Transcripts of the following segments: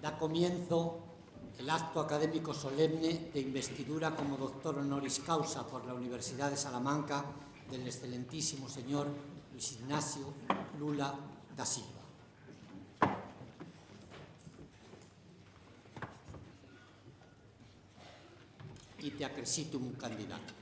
Da comienzo el acto académico solemne de investidura como doctor honoris causa por la Universidad de Salamanca del excelentísimo señor Luis Ignacio Lula da Silva. Ite accresitum candidato.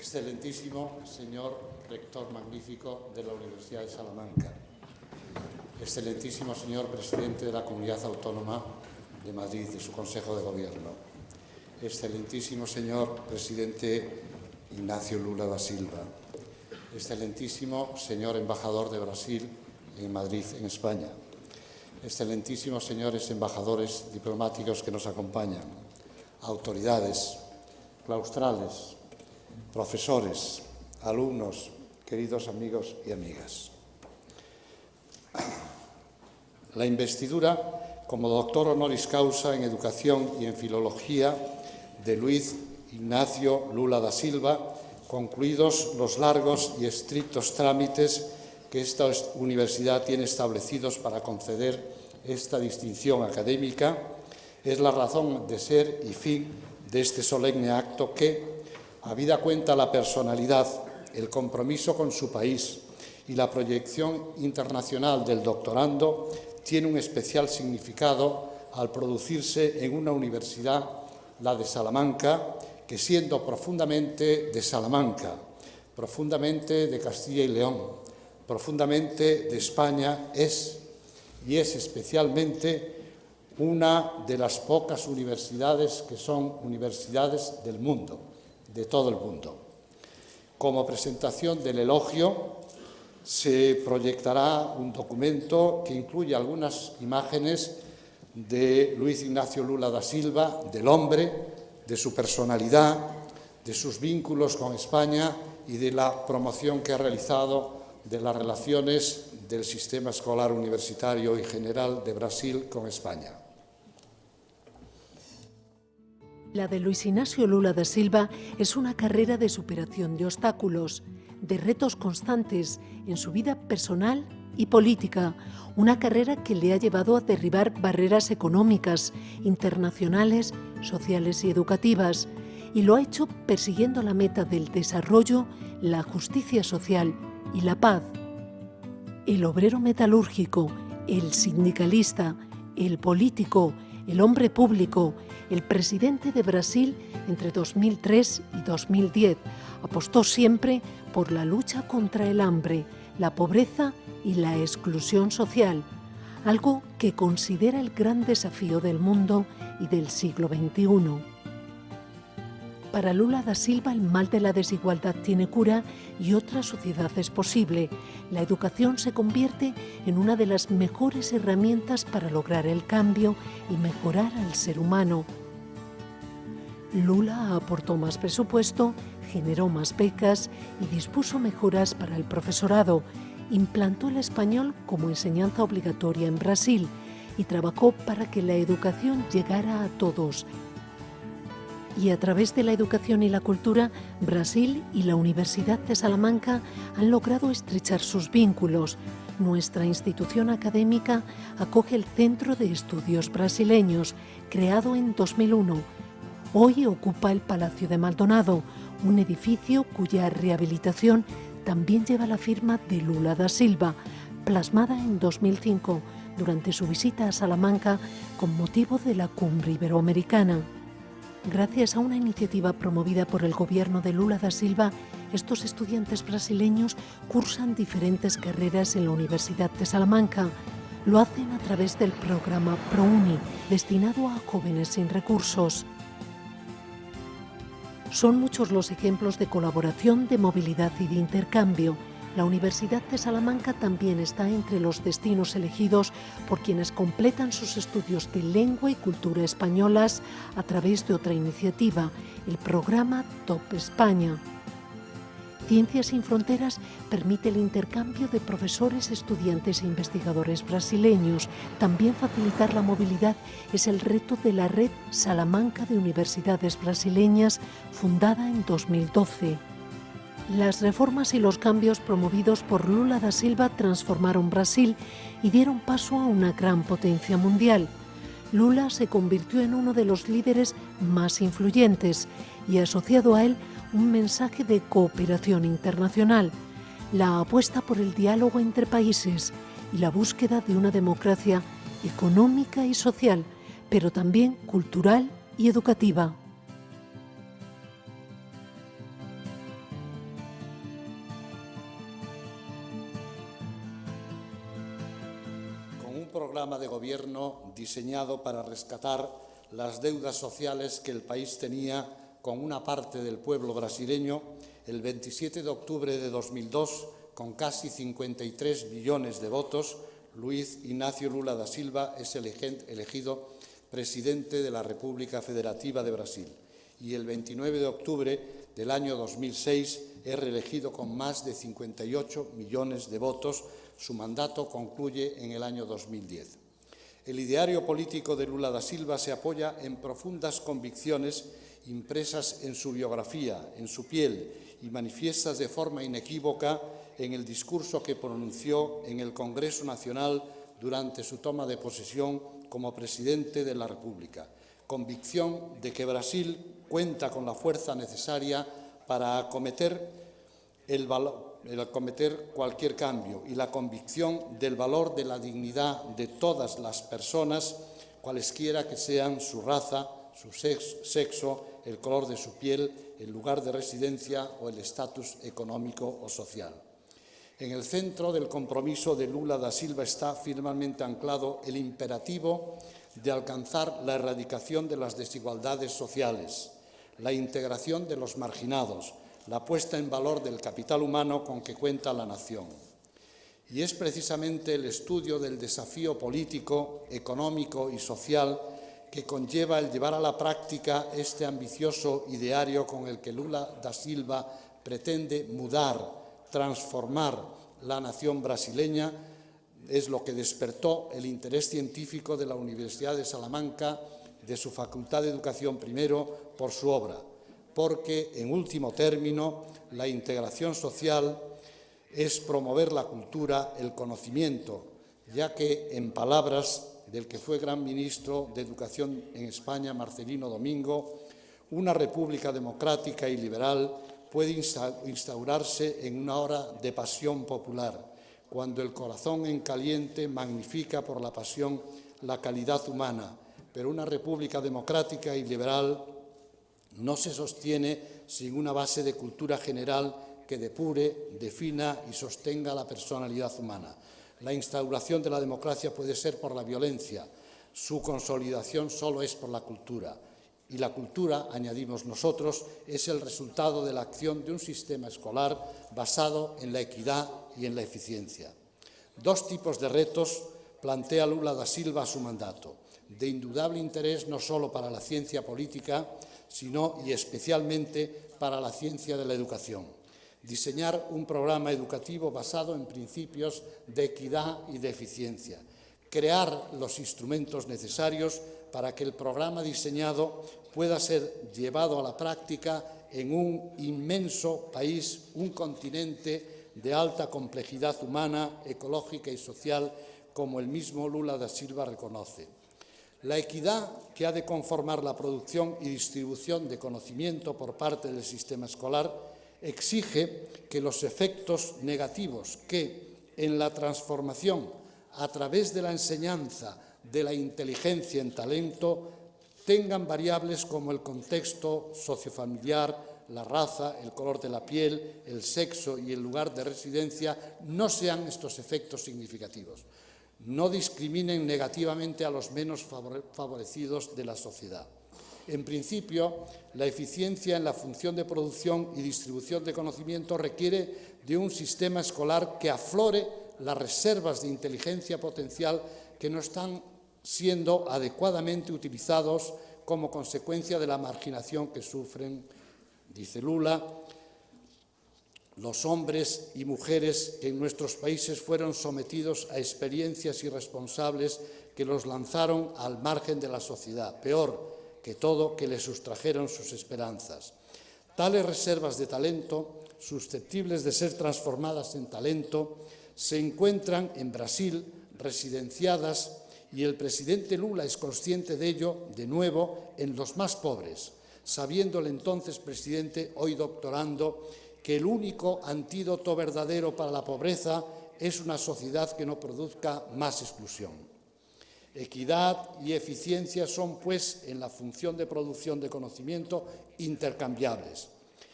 Excelentísimo señor rector magnífico de la Universidad de Salamanca, excelentísimo señor presidente de la Comunidad Autónoma de Madrid y su Consejo de Gobierno, excelentísimo señor presidente Ignacio Lula da Silva, excelentísimo señor embajador de Brasil en Madrid, en España, excelentísimos señores embajadores diplomáticos que nos acompañan, autoridades, claustrales, profesores, alumnos, queridos amigos y amigas. La investidura como doctor honoris causa en Educación y en Filología de Luis Ignacio Lula da Silva, concluidos los largos y estrictos trámites que esta universidad tiene establecidos para conceder esta distinción académica, es la razón de ser y fin de este solemne acto que, habida cuenta la personalidad, el compromiso con su país y la proyección internacional del doctorando, tiene un especial significado al producirse en una universidad, la de Salamanca, que siendo profundamente de Salamanca, profundamente de Castilla y León, profundamente de España, es especialmente una de las pocas universidades que son universidades del mundo, de todo el mundo. Como presentación del elogio, se proyectará un documento que incluye algunas imágenes de Luis Ignacio Lula da Silva, del hombre, de su personalidad, de sus vínculos con España y de la promoción que ha realizado de las relaciones del sistema escolar universitario y general de Brasil con España. La de Luis Ignacio Lula da Silva es una carrera de superación de obstáculos, de retos constantes en su vida personal y política, una carrera que le ha llevado a derribar barreras económicas, internacionales, sociales y educativas, y lo ha hecho persiguiendo la meta del desarrollo, la justicia social y la paz. El obrero metalúrgico, el sindicalista, el político, el hombre público, el presidente de Brasil entre 2003 y 2010, apostó siempre por la lucha contra el hambre, la pobreza y la exclusión social, algo que considera el gran desafío del mundo y del siglo XXI. Para Lula da Silva el mal de la desigualdad tiene cura y otra sociedad es posible. La educación se convierte en una de las mejores herramientas para lograr el cambio y mejorar al ser humano. Lula aportó más presupuesto, generó más becas y dispuso mejoras para el profesorado, implantó el español como enseñanza obligatoria en Brasil y trabajó para que la educación llegara a todos. Y a través de la educación y la cultura, Brasil y la Universidad de Salamanca han logrado estrechar sus vínculos. Nuestra institución académica acoge el Centro de Estudios Brasileños, creado en 2001. Hoy ocupa el Palacio de Maldonado, un edificio cuya rehabilitación también lleva la firma de Lula da Silva, plasmada en 2005 durante su visita a Salamanca con motivo de la Cumbre Iberoamericana. Gracias a una iniciativa promovida por el gobierno de Lula da Silva, estos estudiantes brasileños cursan diferentes carreras en la Universidad de Salamanca. Lo hacen a través del programa ProUni, destinado a jóvenes sin recursos. Son muchos los ejemplos de colaboración, de movilidad y de intercambio. La Universidad de Salamanca también está entre los destinos elegidos por quienes completan sus estudios de lengua y cultura españolas a través de otra iniciativa, el programa Top España. Ciencias sin Fronteras permite el intercambio de profesores, estudiantes e investigadores brasileños. También facilitar la movilidad es el reto de la Red Salamanca de Universidades Brasileñas, fundada en 2012. Las reformas y los cambios promovidos por Lula da Silva transformaron Brasil y dieron paso a una gran potencia mundial. Lula se convirtió en uno de los líderes más influyentes y asociado a él un mensaje de cooperación internacional, la apuesta por el diálogo entre países y la búsqueda de una democracia económica y social, pero también cultural y educativa. Programa de gobierno diseñado para rescatar las deudas sociales que el país tenía con una parte del pueblo brasileño, el 27 de octubre de 2002, con casi 53 millones de votos, Luis Ignacio Lula da Silva es elegido presidente de la República Federativa de Brasil. Y el 29 de octubre del año 2006 es reelegido con más de 58 millones de votos. Su mandato concluye en el año 2010. El ideario político de Lula da Silva se apoya en profundas convicciones impresas en su biografía, en su piel, y manifiestas de forma inequívoca en el discurso que pronunció en el Congreso Nacional durante su toma de posesión como presidente de la República. Convicción de que Brasil cuenta con la fuerza necesaria para acometer cualquier cambio, y la convicción del valor de la dignidad de todas las personas, cualesquiera que sean su raza, su sexo, el color de su piel, el lugar de residencia o el estatus económico o social. En el centro del compromiso de Lula da Silva está firmemente anclado el imperativo de alcanzar la erradicación de las desigualdades sociales, la integración de los marginados, la puesta en valor del capital humano con que cuenta la nación. Y es precisamente el estudio del desafío político, económico y social que conlleva el llevar a la práctica este ambicioso ideario con el que Lula da Silva pretende mudar, transformar la nación brasileña, es lo que despertó el interés científico de la Universidad de Salamanca, de su Facultad de Educación primero, por su obra, porque, en último término, la integración social es promover la cultura, el conocimiento, ya que, en palabras del que fue gran ministro de Educación en España, Marcelino Domingo, una república democrática y liberal puede instaurarse en una hora de pasión popular, cuando el corazón en caliente magnifica por la pasión la calidad humana, pero una república democrática y liberal no se sostiene sin una base de cultura general que depure, defina y sostenga la personalidad humana. La instauración de la democracia puede ser por la violencia, su consolidación solo es por la cultura. Y la cultura, añadimos nosotros, es el resultado de la acción de un sistema escolar basado en la equidad y en la eficiencia. Dos tipos de retos plantea Lula da Silva a su mandato, de indudable interés no solo para la ciencia política, sino y especialmente para la ciencia de la educación. Diseñar un programa educativo basado en principios de equidad y de eficiencia. Crear los instrumentos necesarios para que el programa diseñado pueda ser llevado a la práctica en un inmenso país, un continente de alta complejidad humana, ecológica y social, como el mismo Lula da Silva reconoce. La equidad que ha de conformar la producción y distribución de conocimiento por parte del sistema escolar exige que los efectos negativos que en la transformación a través de la enseñanza de la inteligencia en talento tengan variables como el contexto sociofamiliar, la raza, el color de la piel, el sexo y el lugar de residencia, no sean estos efectos significativos. No discriminen negativamente a los menos favorecidos de la sociedad. En principio, la eficiencia en la función de producción y distribución de conocimiento requiere de un sistema escolar que aflore las reservas de inteligencia potencial que no están siendo adecuadamente utilizados como consecuencia de la marginación que sufren, dice Lula, los hombres y mujeres que en nuestros países fueron sometidos a experiencias irresponsables que los lanzaron al margen de la sociedad, peor que todo, que les sustrajeron sus esperanzas. Tales reservas de talento, susceptibles de ser transformadas en talento, se encuentran en Brasil residenciadas, y el presidente Lula es consciente de ello, de nuevo, en los más pobres, sabiendo el entonces presidente, hoy doctorando, que el único antídoto verdadero para la pobreza es una sociedad que no produzca más exclusión. Equidad y eficiencia son, pues, en la función de producción de conocimiento intercambiables.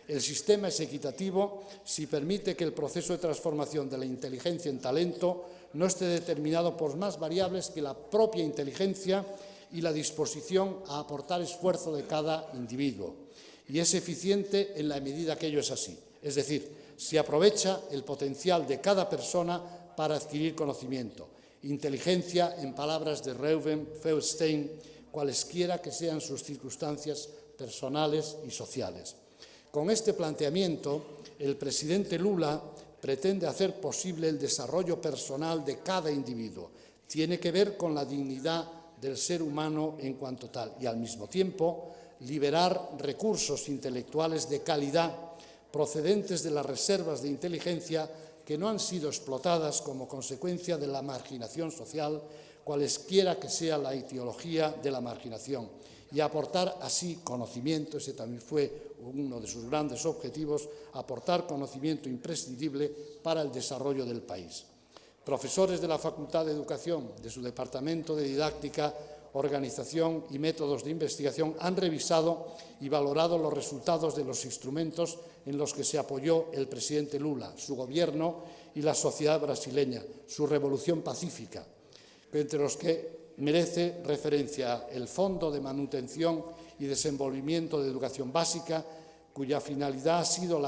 El sistema es equitativo si permite que el proceso de transformación de la inteligencia en talento no esté determinado por más variables que la propia inteligencia y la disposición a aportar esfuerzo de cada individuo. Y es eficiente en la medida que ello es así. Es decir, se aprovecha el potencial de cada persona para adquirir conocimiento. Inteligencia, en palabras de Reuben Feuerstein, cualesquiera que sean sus circunstancias personales y sociales. Con este planteamiento, el presidente Lula pretende hacer posible el desarrollo personal de cada individuo. Tiene que ver con la dignidad del ser humano en cuanto tal y, al mismo tiempo, liberar recursos intelectuales de calidad procedentes de las reservas de inteligencia que no han sido explotadas como consecuencia de la marginación social, cualesquiera que sea la etiología de la marginación, y aportar así conocimiento. Ese también fue uno de sus grandes objetivos, aportar conocimiento imprescindible para el desarrollo del país. Profesores de la Facultad de Educación, de su Departamento de Didáctica, Organización y Métodos de Investigación, han revisado y valorado los resultados de los instrumentos en los que se apoyó el presidente Lula, su gobierno y la sociedad brasileña, su revolución pacífica, entre los que merece referencia el Fondo de Manutención y Desenvolvimiento de Educación Básica, cuya finalidad ha sido,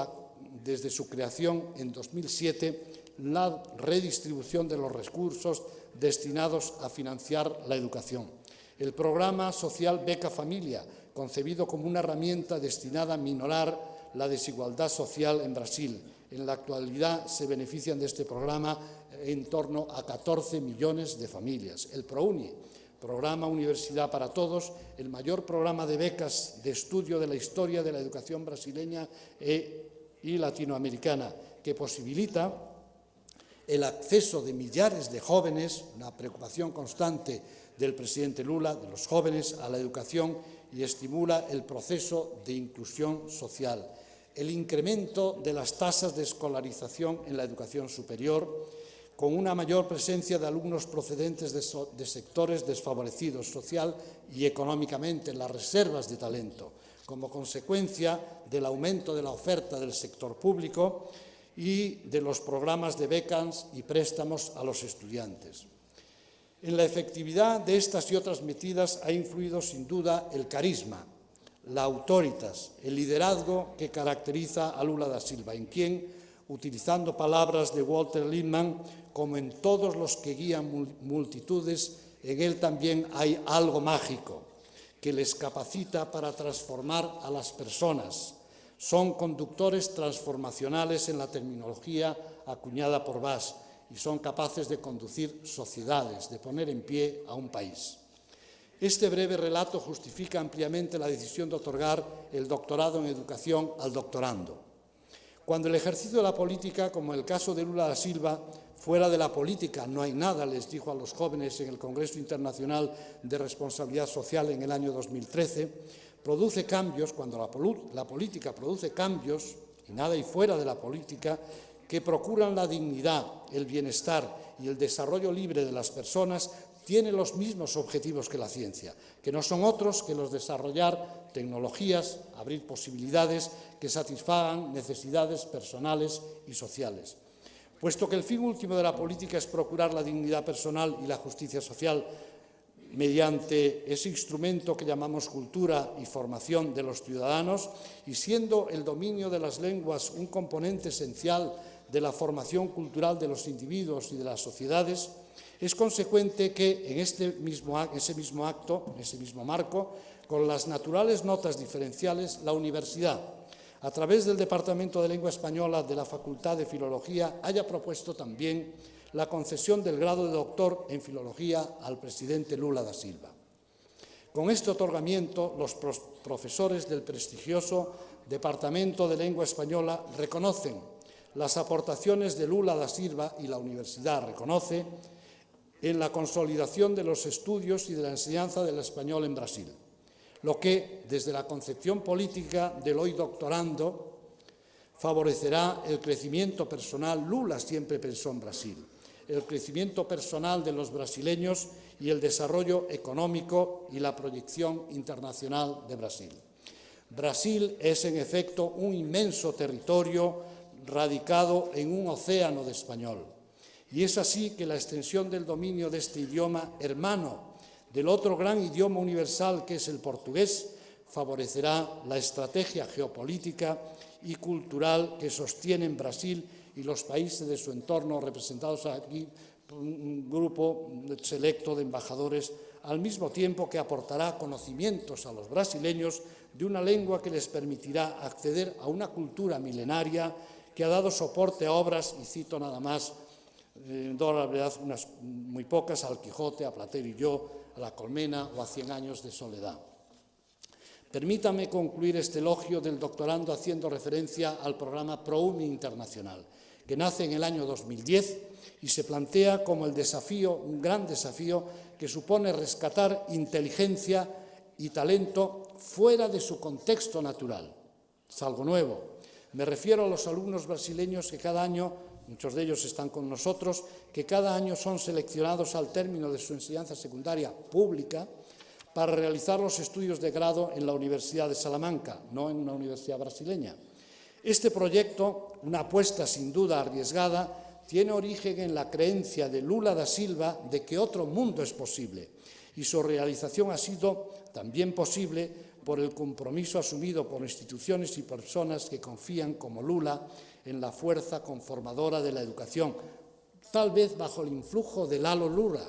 desde su creación en 2007, la redistribución de los recursos destinados a financiar la educación. El programa social Beca Familia, concebido como una herramienta destinada a minorar la desigualdad social en Brasil. En la actualidad se benefician de este programa en torno a 14 millones de familias. El ProUni, Programa Universidad para Todos, el mayor programa de becas de estudio de la historia de la educación brasileña y latinoamericana, que posibilita el acceso de millares de jóvenes, una preocupación constante del presidente Lula, de los jóvenes, a la educación, y estimula el proceso de inclusión social. El incremento de las tasas de escolarización en la educación superior, con una mayor presencia de alumnos procedentes de sectores desfavorecidos social y económicamente en las reservas de talento, como consecuencia del aumento de la oferta del sector público y de los programas de becas y préstamos a los estudiantes. En la efectividad de estas y otras medidas ha influido sin duda el carisma, la autoritas, el liderazgo que caracteriza a Lula da Silva, en quien, utilizando palabras de Walter Lippmann, como en todos los que guían multitudes, en él también hay algo mágico que les capacita para transformar a las personas. Son conductores transformacionales en la terminología acuñada por Vaz y son capaces de conducir sociedades, de poner en pie a un país. Este breve relato justifica ampliamente la decisión de otorgar el doctorado en educación al doctorando. Cuando el ejercicio de la política, como el caso de Lula da Silva, fuera de la política no hay nada, les dijo a los jóvenes en el Congreso Internacional de Responsabilidad Social en el año 2013, produce cambios, cuando la política produce cambios, y nada hay fuera de la política, que procuran la dignidad, el bienestar y el desarrollo libre de las personas, tiene los mismos objetivos que la ciencia, que no son otros que los de desarrollar tecnologías, abrir posibilidades que satisfagan necesidades personales y sociales. Puesto que el fin último de la política es procurar la dignidad personal y la justicia social mediante ese instrumento que llamamos cultura y formación de los ciudadanos, y siendo el dominio de las lenguas un componente esencial de la formación cultural de los individuos y de las sociedades, es consecuente que en ese mismo marco, con las naturales notas diferenciales, la universidad, a través del Departamento de Lengua Española de la Facultad de Filología, haya propuesto también la concesión del grado de doctor en Filología al presidente Lula da Silva. Con este otorgamiento, los profesores del prestigioso Departamento de Lengua Española reconocen las aportaciones de Lula da Silva, y la universidad reconoce en la consolidación de los estudios y de la enseñanza del español en Brasil, lo que, desde la concepción política del hoy doctorando, favorecerá el crecimiento personal. Lula siempre pensó en Brasil, el crecimiento personal de los brasileños y el desarrollo económico y la proyección internacional de Brasil. Brasil es, en efecto, un inmenso territorio radicado en un océano de español. Y es así que la extensión del dominio de este idioma, hermano del otro gran idioma universal que es el portugués, favorecerá la estrategia geopolítica y cultural que sostienen Brasil y los países de su entorno, representados aquí por un grupo selecto de embajadores al mismo tiempo que aportará conocimientos a los brasileños de una lengua que les permitirá acceder a una cultura milenaria que ha dado soporte a obras, y cito nada más, la verdad, unas muy pocas, al Quijote, a Platero y yo, a La Colmena o a 100 años de soledad. Permítame concluir este elogio del doctorando haciendo referencia al programa ProUni Internacional, que nace en el año 2010 y se plantea como el desafío, un gran desafío, que supone rescatar inteligencia y talento fuera de su contexto natural. Es algo nuevo. Me refiero a los alumnos brasileños que cada año, muchos de ellos están con nosotros, que cada año son seleccionados al término de su enseñanza secundaria pública para realizar los estudios de grado en la Universidad de Salamanca, no en una universidad brasileña. Este proyecto, una apuesta sin duda arriesgada, tiene origen en la creencia de Lula da Silva de que otro mundo es posible, y su realización ha sido también posible por el compromiso asumido por instituciones y personas que confían, como Lula, en la fuerza conformadora de la educación, tal vez bajo el influjo del halo Lula.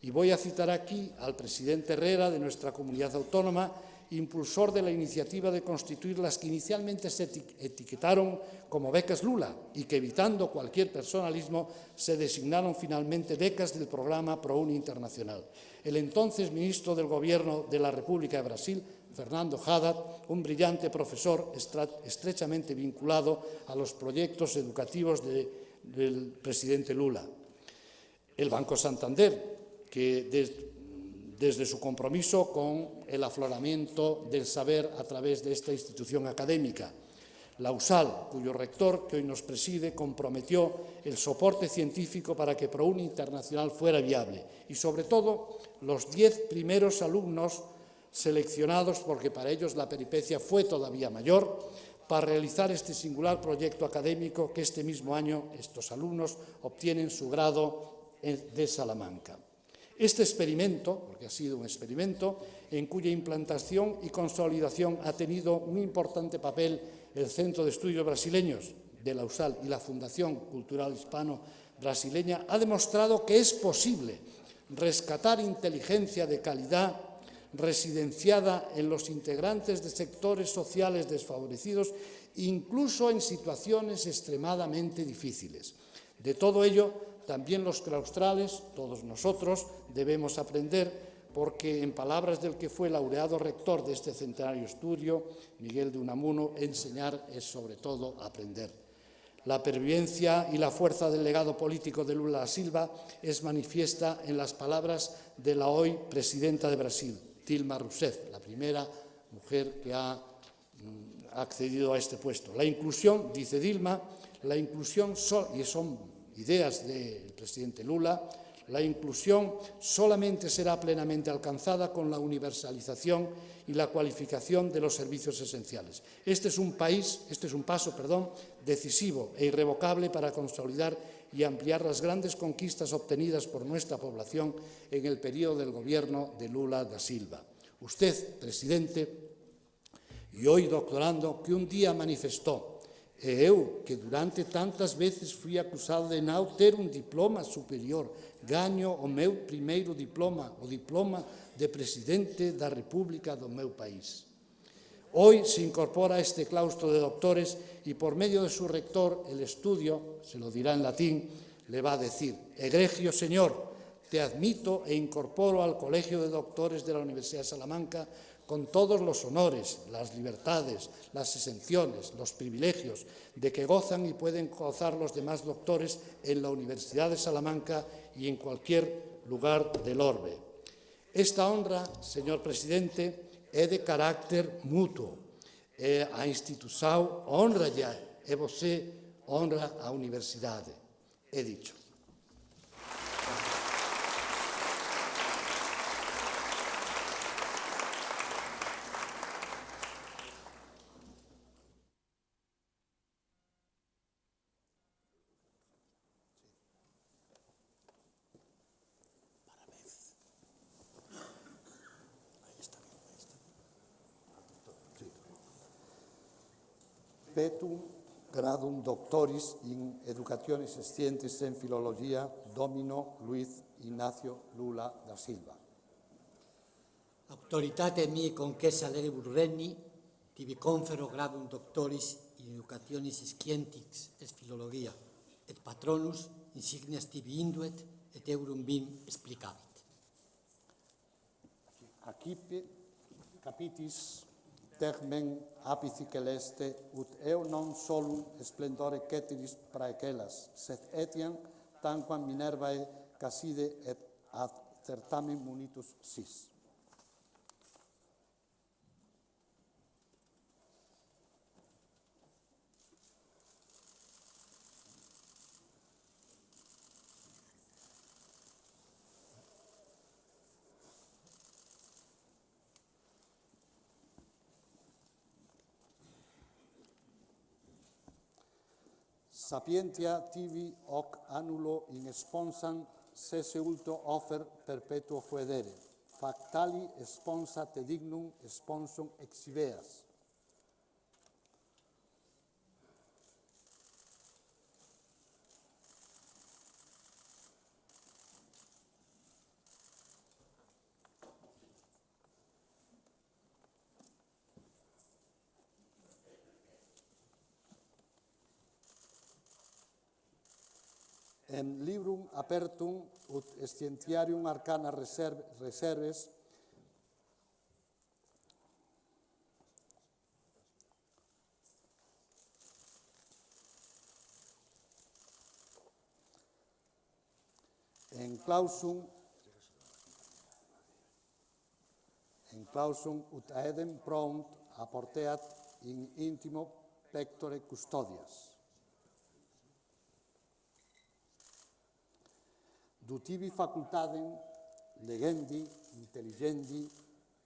Y voy a citar aquí al presidente Herrera de nuestra comunidad autónoma, impulsor de la iniciativa de constituir las que inicialmente se etiquetaron como becas Lula y que, evitando cualquier personalismo, se designaron finalmente becas del programa ProUni Internacional. El entonces ministro del Gobierno de la República de Brasil, Fernando Haddad, un brillante profesor estrechamente vinculado a los proyectos educativos del presidente Lula. El Banco Santander, que desde su compromiso con el afloramiento del saber a través de esta institución académica. La USAL, cuyo rector, que hoy nos preside, comprometió el soporte científico para que ProUni Internacional fuera viable. Y, sobre todo, los 10 primeros alumnos seleccionados, porque para ellos la peripecia fue todavía mayor, para realizar este singular proyecto académico que este mismo año estos alumnos obtienen su grado de Salamanca. Este experimento, porque ha sido un experimento, en cuya implantación y consolidación ha tenido un importante papel el Centro de Estudios Brasileños de la USAL y la Fundación Cultural Hispano-Brasileña, ha demostrado que es posible rescatar inteligencia de calidad residenciada en los integrantes de sectores sociales desfavorecidos, incluso en situaciones extremadamente difíciles. De todo ello, también los claustrales, todos nosotros, debemos aprender, porque, en palabras del que fue laureado rector de este centenario estudio, Miguel de Unamuno, enseñar es sobre todo aprender. La pervivencia y la fuerza del legado político de Lula da Silva es manifiesta en las palabras de la hoy presidenta de Brasil, Dilma Rousseff, la primera mujer que ha accedido a este puesto. La inclusión, dice Dilma, la inclusión, y son ideas del presidente Lula, la inclusión solamente será plenamente alcanzada con la universalización y la cualificación de los servicios esenciales. Este es un paso decisivo e irrevocable para consolidar y ampliar las grandes conquistas obtenidas por nuestra población en el periodo del gobierno de Lula da Silva. Usted, presidente, y hoy doctorando, que un día manifestó: "E eu, que durante tantas veces fui acusado de non ter un diploma superior, gaño o meu primeiro diploma, o diploma de presidente da República do meu país." Hoy se incorpora a este claustro de doctores y, por medio de su rector, el estudio, se lo dirá en latín, le va a decir: "Egregio señor, te admito e incorporo al Colegio de Doctores de la Universidad de Salamanca con todos los honores, las libertades, las exenciones, los privilegios de que gozan y pueden gozar los demás doctores en la Universidad de Salamanca y en cualquier lugar del orbe." Esta honra, señor presidente, é de carácter mutuo. A institución honra ya, e você honra a universidade. He dicho. Petum gradum doctoris in educationis scientis en filologia domino Luis Ignacio Lula da Silva. Autoritate mihi concessa legibus regni, tibi confero gradum doctoris in educationis scientics et philologia, et patronus insignias tibi induet et eurum bim explicavit. Accipe capitis termen apici celeste ut eo non solum splendore ceteris praecellas, sed etiam tanquam Minervae caside et ad certamen munitus sis. Sapientia tibi hoc annulo in sponsam sese ulto offer perpetuo fuedere, factali sponsa te dignum sponsum exhibeas. En librum apertum ut scientiarium arcana reserves en clausum ut aedem prount apporteat in intimo pectore custodias. Dutibi facultatem legendi, intelligendi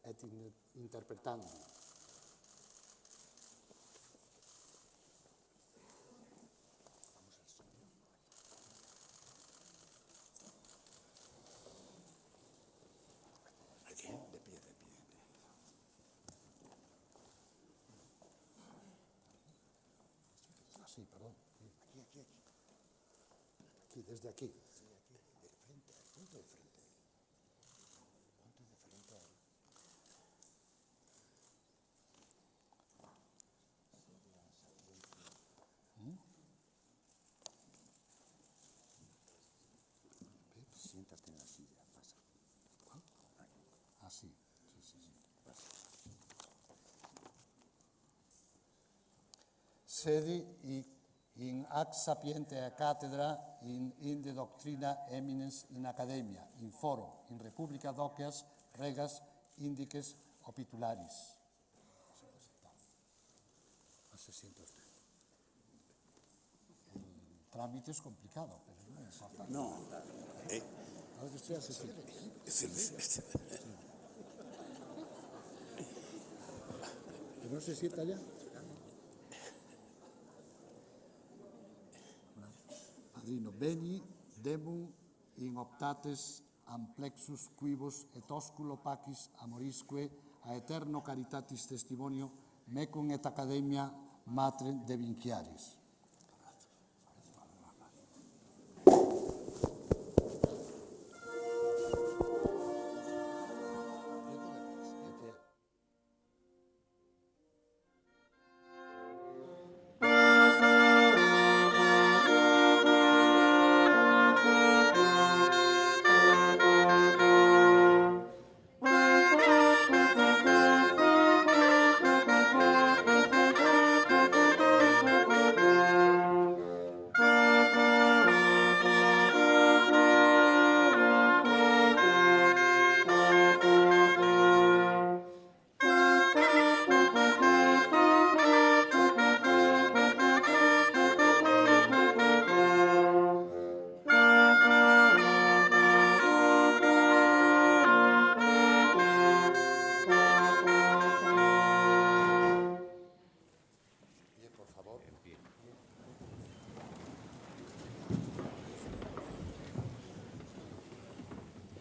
et interpretandi. Aquí, de pie. Así, perdón. Aquí, desde aquí. Punto de frente. Punto de frente. Siéntate en la silla, pasa. Así, sí. Sedi in ac sapientia cathedra in inde doctrina eminens in academia, in foro, in republica doceas, regas, indices, opitularis. Se siente usted. El trámite es complicado, pero no es fácil. No. Ahora que usted ya se siente. ¿Que no se sienta ya? Padrino, veni demum in optates amplexus quibus et osculo pacis amorisque a eterno caritatis testimonio mecum et academia matre de vinciaris.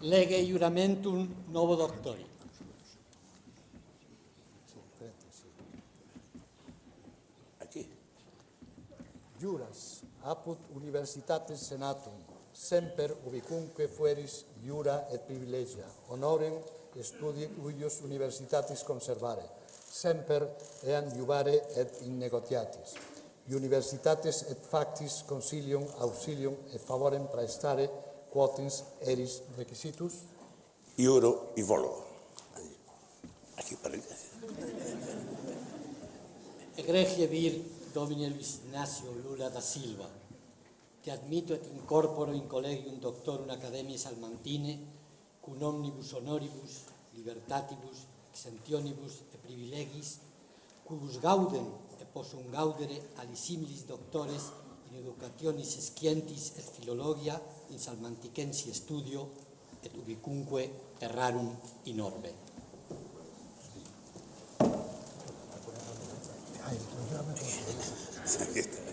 Lege juramentum novo doctori. Aquí. Juras apud universitates senatum semper ubicunque fueris iura et privilegia, honorem studi uius universitatis conservare, semper eam iubare et innegociatis, universitates et factis consilium auxilium et favorem praestare quotens eris requisitus. Iuro y volo. Aquí para el... Egregie vir Domine Luis Ignacio Lula da Silva, que admito et incorporo in collegium doctorum academiae Salmantine, cum omnibus honoribus, libertatibus, exemptionibus et privilegis, quibus gaudem et possum gaudere alisimilis doctores in educationis scientis et philologia in Salmanticensi studio et ubicunque terrarum in orbe. Aquí está.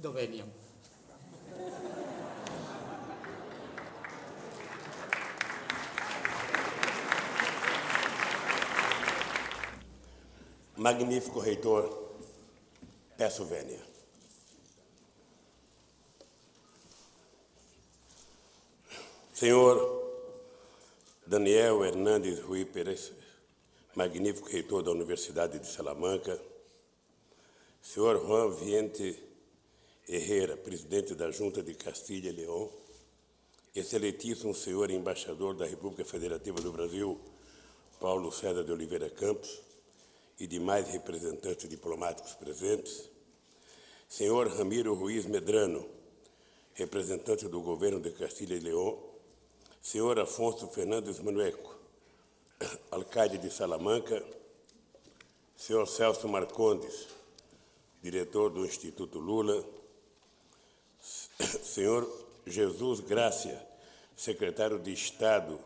Doveniam. Magnífico reitor, peço vênia. Senhor Daniel Hernandes Rui Pérez, magnífico reitor da Universidade de Salamanca, senhor Juan Viente Herrera, presidente da Junta de Castilha e León, excelentíssimo senhor embaixador da República Federativa do Brasil, Paulo César de Oliveira Campos, e demais representantes diplomáticos presentes, senhor Ramiro Ruiz Medrano, representante do governo de Castilha e León, senhor Afonso Fernandes Manueco, alcaide de Salamanca, senhor Celso Marcondes, diretor do Instituto Lula, senhor Jesus Grácia, secretário de Estado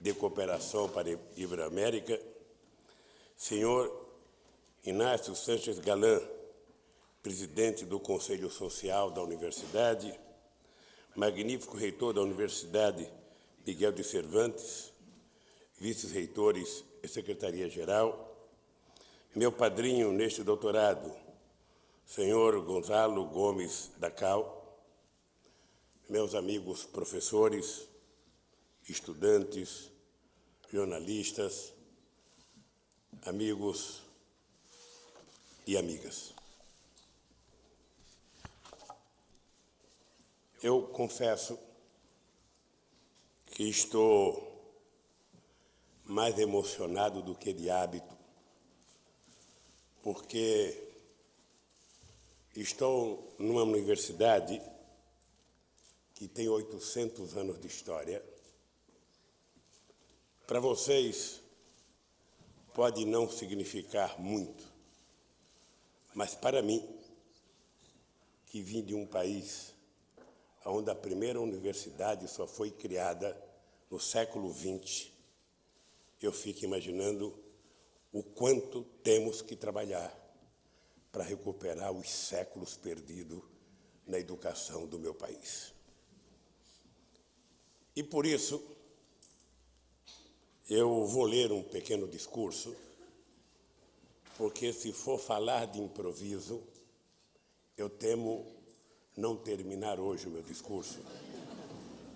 de Cooperação para a Iberoamérica, senhor Inácio Sanches Galán, presidente do Conselho Social da Universidade, magnífico reitor da Universidade Miguel de Cervantes, vice-reitores e secretaria-geral, meu padrinho neste doutorado, senhor Gonzalo Gomes da Cal, meus amigos professores, estudantes, jornalistas, amigos e amigas. Eu confesso que estou mais emocionado do que de hábito, porque estou numa universidade que tem 800 anos de história. Para vocês, pode não significar muito, mas para mim, que vim de um país onde a primeira universidade só foi criada no século XX, eu fico imaginando o quanto temos que trabalhar para recuperar os séculos perdidos na educação do meu país. E por isso, eu vou ler um pequeno discurso, porque se for falar de improviso, eu temo não terminar hoje o meu discurso.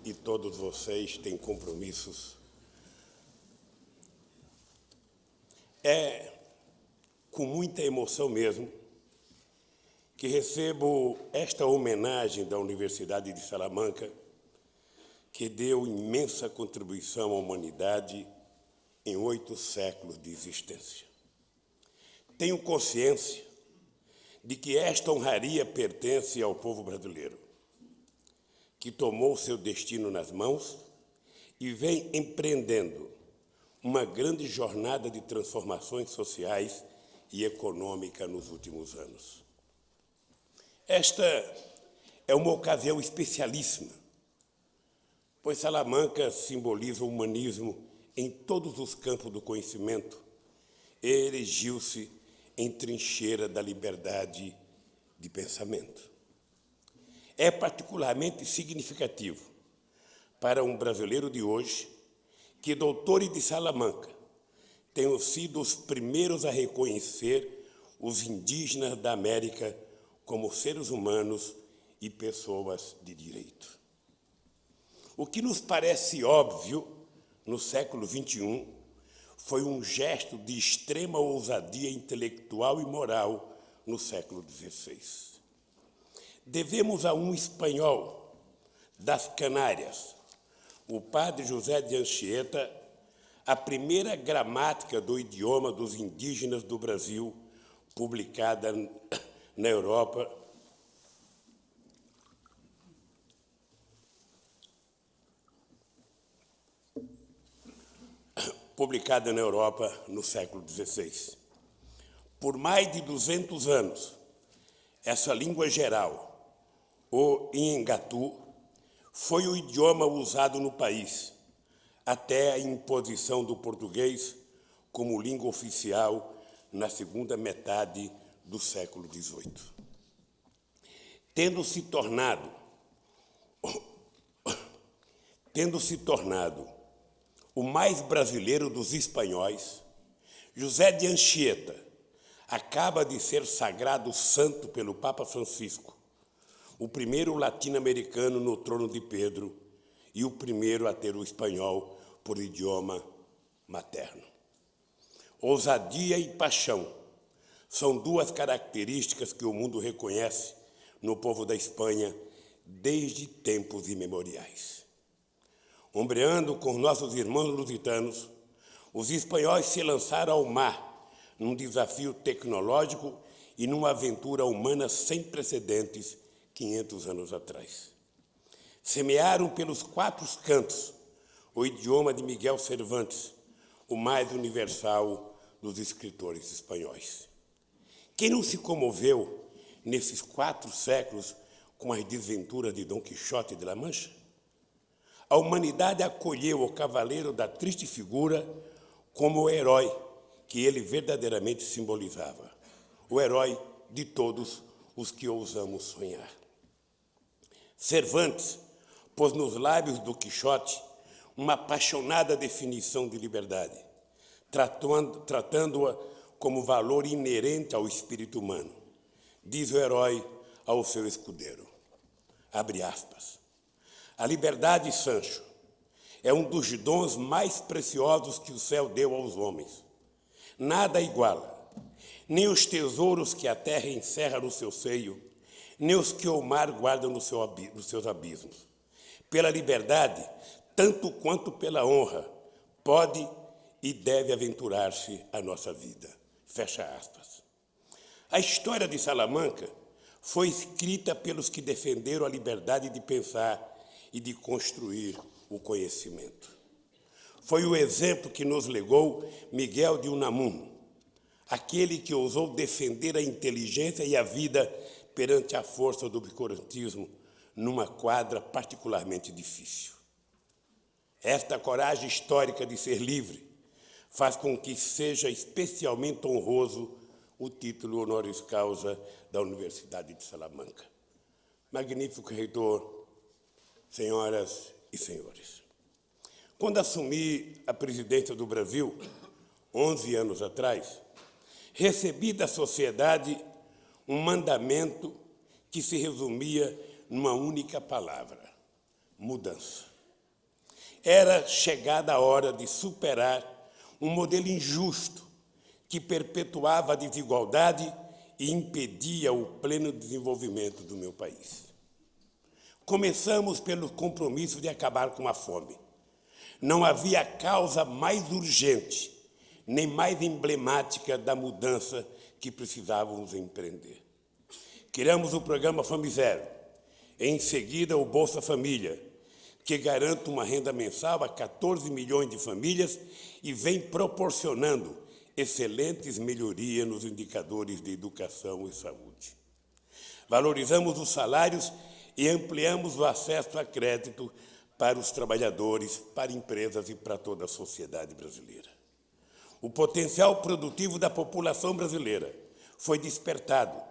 E todos vocês têm compromissos. É com muita emoção mesmo que recebo esta homenagem da Universidade de Salamanca, que deu imensa contribuição à humanidade em 8 séculos de existência. Tenho consciência de que esta honraria pertence ao povo brasileiro, que tomou seu destino nas mãos e vem empreendendo uma grande jornada de transformações sociais e econômica nos últimos anos. Esta é uma ocasião especialíssima, pois Salamanca simboliza o humanismo em todos os campos do conhecimento e erigiu-se em trincheira da liberdade de pensamento. É particularmente significativo para um brasileiro de hoje que doutores de Salamanca tenham sido os primeiros a reconhecer os indígenas da América como seres humanos e pessoas de direito. O que nos parece óbvio no século XXI foi um gesto de extrema ousadia intelectual e moral no século XVI. Devemos a um espanhol das Canárias, o padre José de Anchieta, a primeira gramática do idioma dos indígenas do Brasil, publicada na Europa, no século XVI. Por mais de 200 anos, essa língua geral, o Inhangatu, foi o idioma usado no país, até a imposição do português como língua oficial na segunda metade do século XVIII. Tendo se tornado o mais brasileiro dos espanhóis, José de Anchieta acaba de ser sagrado santo pelo Papa Francisco, o primeiro latino-americano no trono de Pedro e o primeiro a ter o espanhol por idioma materno. Ousadia e paixão são 2 características que o mundo reconhece no povo da Espanha desde tempos imemoriais. Ombreando com nossos irmãos lusitanos, os espanhóis se lançaram ao mar num desafio tecnológico e numa aventura humana sem precedentes 500 anos atrás. Semearam pelos 4 cantos o idioma de Miguel Cervantes, o mais universal dos escritores espanhóis. Quem não se comoveu nesses 4 séculos com as desventuras de Dom Quixote de La Mancha? A humanidade acolheu o cavaleiro da triste figura como o herói que ele verdadeiramente simbolizava, o herói de todos os que ousamos sonhar. Cervantes pôs nos lábios do Quixote uma apaixonada definição de liberdade, tratando-a como valor inerente ao espírito humano. Diz o herói ao seu escudeiro, abre aspas, a liberdade, Sancho, é um dos dons mais preciosos que o céu deu aos homens. Nada iguala, nem os tesouros que a terra encerra no seu seio, nem os que o mar guarda nos seus abismos. Pela liberdade, tanto quanto pela honra, pode e deve aventurar-se a nossa vida. Fecha aspas. A história de Salamanca foi escrita pelos que defenderam a liberdade de pensar e de construir o conhecimento. Foi o exemplo que nos legou Miguel de Unamuno, aquele que ousou defender a inteligência e a vida perante a força do obscurantismo numa quadra particularmente difícil. Esta coragem histórica de ser livre faz com que seja especialmente honroso o título honoris causa da Universidade de Salamanca. Magnífico reitor, senhoras e senhores. Quando assumi a presidência do Brasil, 11 anos atrás, recebi da sociedade um mandamento que se resumia numa única palavra: mudança. Era chegada a hora de superar um modelo injusto que perpetuava a desigualdade e impedia o pleno desenvolvimento do meu país. Começamos pelo compromisso de acabar com a fome. Não havia causa mais urgente, nem mais emblemática da mudança que precisávamos empreender. Criamos o programa Fome Zero, em seguida o Bolsa Família, que garante uma renda mensal a 14 milhões de famílias e vem proporcionando excelentes melhorias nos indicadores de educação e saúde. Valorizamos os salários e ampliamos o acesso a crédito para os trabalhadores, para empresas e para toda a sociedade brasileira. O potencial produtivo da população brasileira foi despertado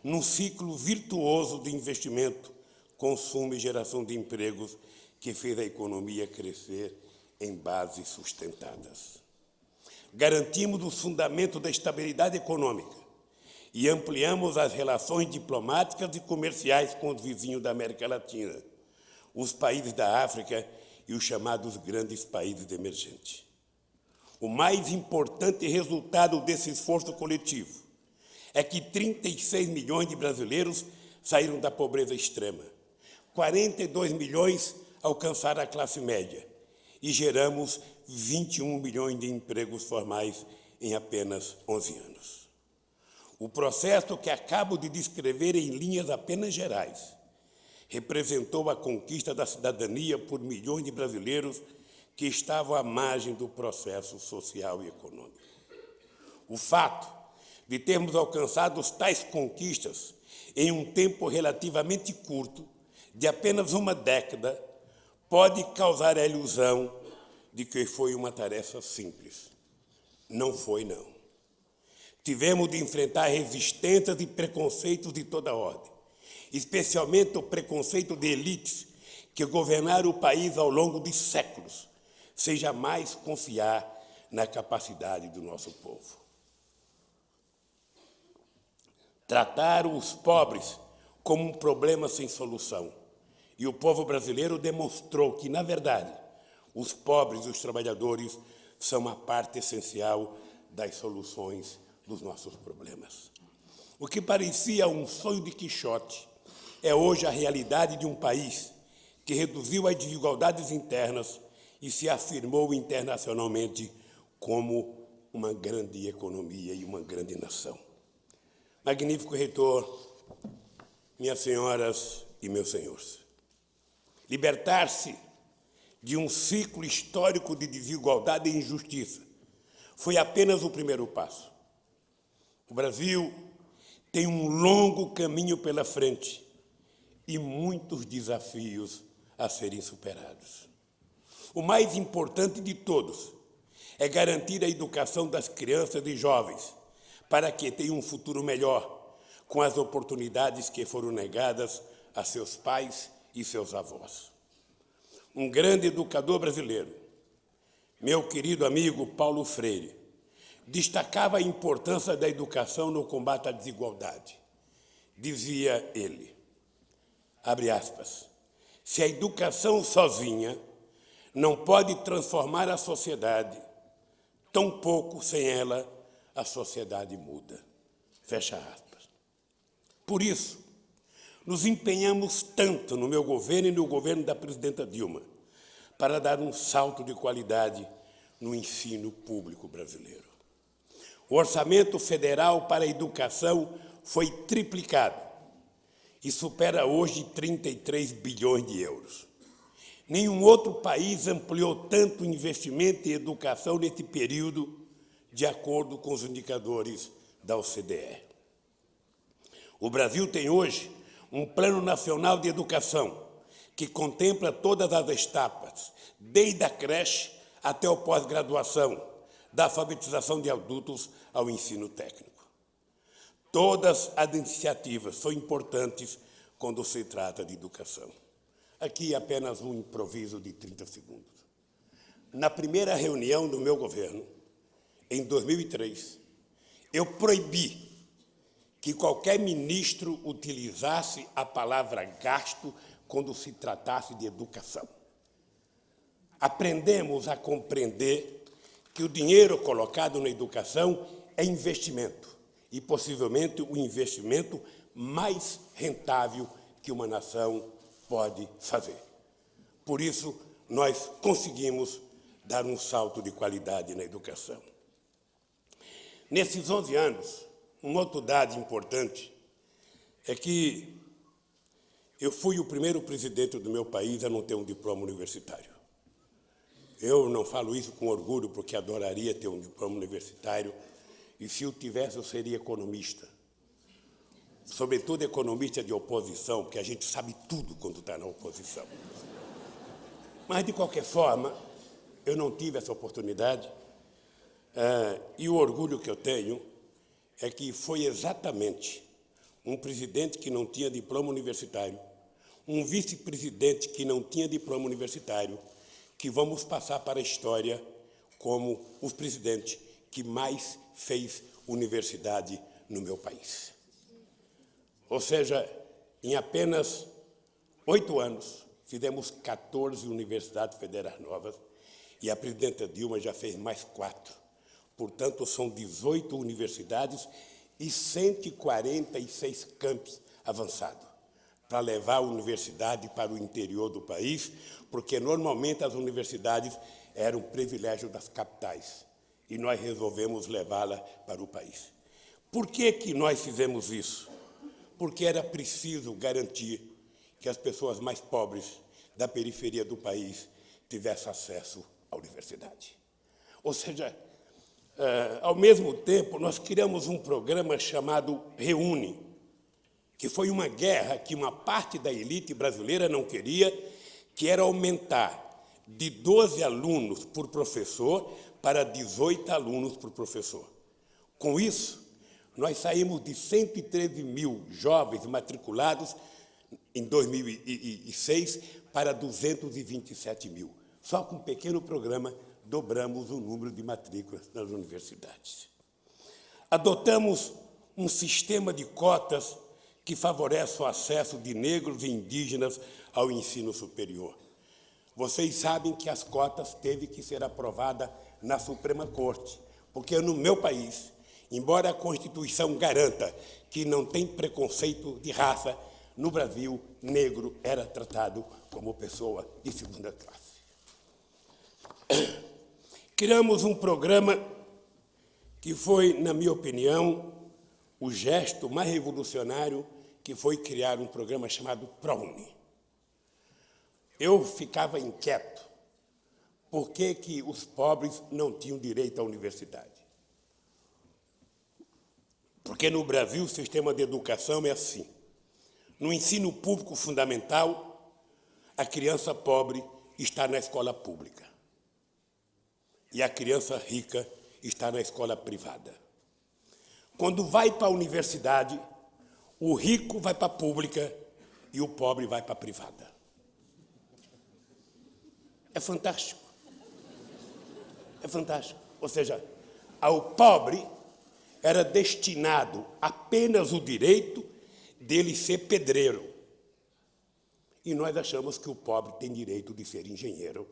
num ciclo virtuoso de investimento, consumo e geração de empregos que fez a economia crescer em bases sustentadas. Garantimos os fundamentos da estabilidade econômica e ampliamos as relações diplomáticas e comerciais com os vizinhos da América Latina, os países da África e os chamados grandes países emergentes. O mais importante resultado desse esforço coletivo é que 36 milhões de brasileiros saíram da pobreza extrema, 42 milhões alcançaram a classe média e geramos 21 milhões de empregos formais em apenas 11 anos. O processo que acabo de descrever em linhas apenas gerais representou a conquista da cidadania por milhões de brasileiros que estavam à margem do processo social e econômico. O fato de termos alcançado tais conquistas em um tempo relativamente curto, de apenas uma década, pode causar a ilusão de que foi uma tarefa simples. Não foi, não. Tivemos de enfrentar resistências e preconceitos de toda ordem, especialmente o preconceito de elites que governaram o país ao longo de séculos, sem jamais confiar na capacidade do nosso povo. Trataram os pobres como um problema sem solução. E o povo brasileiro demonstrou que, na verdade, os pobres e os trabalhadores são a parte essencial das soluções dos nossos problemas. O que parecia um sonho de Quixote é hoje a realidade de um país que reduziu as desigualdades internas e se afirmou internacionalmente como uma grande economia e uma grande nação. Magnífico reitor, minhas senhoras e meus senhores, libertar-se de um ciclo histórico de desigualdade e injustiça foi apenas o primeiro passo. O Brasil tem um longo caminho pela frente e muitos desafios a serem superados. O mais importante de todos é garantir a educação das crianças e jovens para que tenham um futuro melhor, com as oportunidades que foram negadas a seus pais e seus avós. Um grande educador brasileiro, meu querido amigo Paulo Freire, destacava a importância da educação no combate à desigualdade. Dizia ele, abre aspas, se a educação sozinha não pode transformar a sociedade, tampouco sem ela a sociedade muda. Fecha aspas. Por isso, nos empenhamos tanto no meu governo e no governo da presidenta Dilma para dar um salto de qualidade no ensino público brasileiro. O orçamento federal para a educação foi triplicado e supera hoje 33 bilhões de euros. Nenhum outro país ampliou tanto o investimento em educação nesse período, de acordo com os indicadores da OCDE. O Brasil tem hoje um Plano Nacional de Educação que contempla todas as etapas, desde a creche até o pós-graduação, da alfabetização de adultos ao ensino técnico. Todas as iniciativas são importantes quando se trata de educação. Aqui apenas um improviso de 30 segundos. Na primeira reunião do meu governo, em 2003, eu proibi que qualquer ministro utilizasse a palavra gasto quando se tratasse de educação. Aprendemos a compreender que o dinheiro colocado na educação é investimento e possivelmente o investimento mais rentável que uma nação pode fazer. Por isso, nós conseguimos dar um salto de qualidade na educação. Nesses 11 anos, um outro dado importante é que eu fui o primeiro presidente do meu país a não ter um diploma universitário. Eu não falo isso com orgulho, porque adoraria ter um diploma universitário, e se eu tivesse, eu seria economista. Sobretudo economista de oposição, porque a gente sabe tudo quando está na oposição. Mas, de qualquer forma, eu não tive essa oportunidade, e o orgulho que eu tenho é que foi exatamente um presidente que não tinha diploma universitário, um vice-presidente que não tinha diploma universitário, que vamos passar para a história como os presidentes que mais fez universidade no meu país. Ou seja, em apenas 8 anos, fizemos 14 universidades federais novas e a presidenta Dilma já fez mais 4. Portanto, são 18 universidades e 146 campos avançados, para levar a universidade para o interior do país, porque normalmente as universidades eram privilégio das capitais, e nós resolvemos levá-la para o país. Por que que nós fizemos isso? Porque era preciso garantir que as pessoas mais pobres da periferia do país tivessem acesso à universidade. Ou seja, ao mesmo tempo, nós criamos um programa chamado Reúne, que foi uma guerra que uma parte da elite brasileira não queria, que era aumentar de 12 alunos por professor para 18 alunos por professor. Com isso, nós saímos de 113 mil jovens matriculados em 2006 para 227 mil. Só com um pequeno programa, dobramos o número de matrículas nas universidades. Adotamos um sistema de cotas que favorece o acesso de negros e indígenas ao ensino superior. Vocês sabem que as cotas teve que ser aprovada na Suprema Corte, porque no meu país, embora a Constituição garanta que não tem preconceito de raça, no Brasil, negro era tratado como pessoa de segunda classe. Criamos um programa que foi, na minha opinião, o gesto mais revolucionário, que foi criar um programa chamado ProUni. Eu ficava inquieto. Por que que os pobres não tinham direito à universidade? Porque no Brasil o sistema de educação é assim. No ensino público fundamental, a criança pobre está na escola pública. E a criança rica está na escola privada. Quando vai para a universidade, o rico vai para a pública e o pobre vai para a privada. É fantástico. É fantástico. Ou seja, ao pobre era destinado apenas o direito dele ser pedreiro. E nós achamos que o pobre tem direito de ser engenheiro.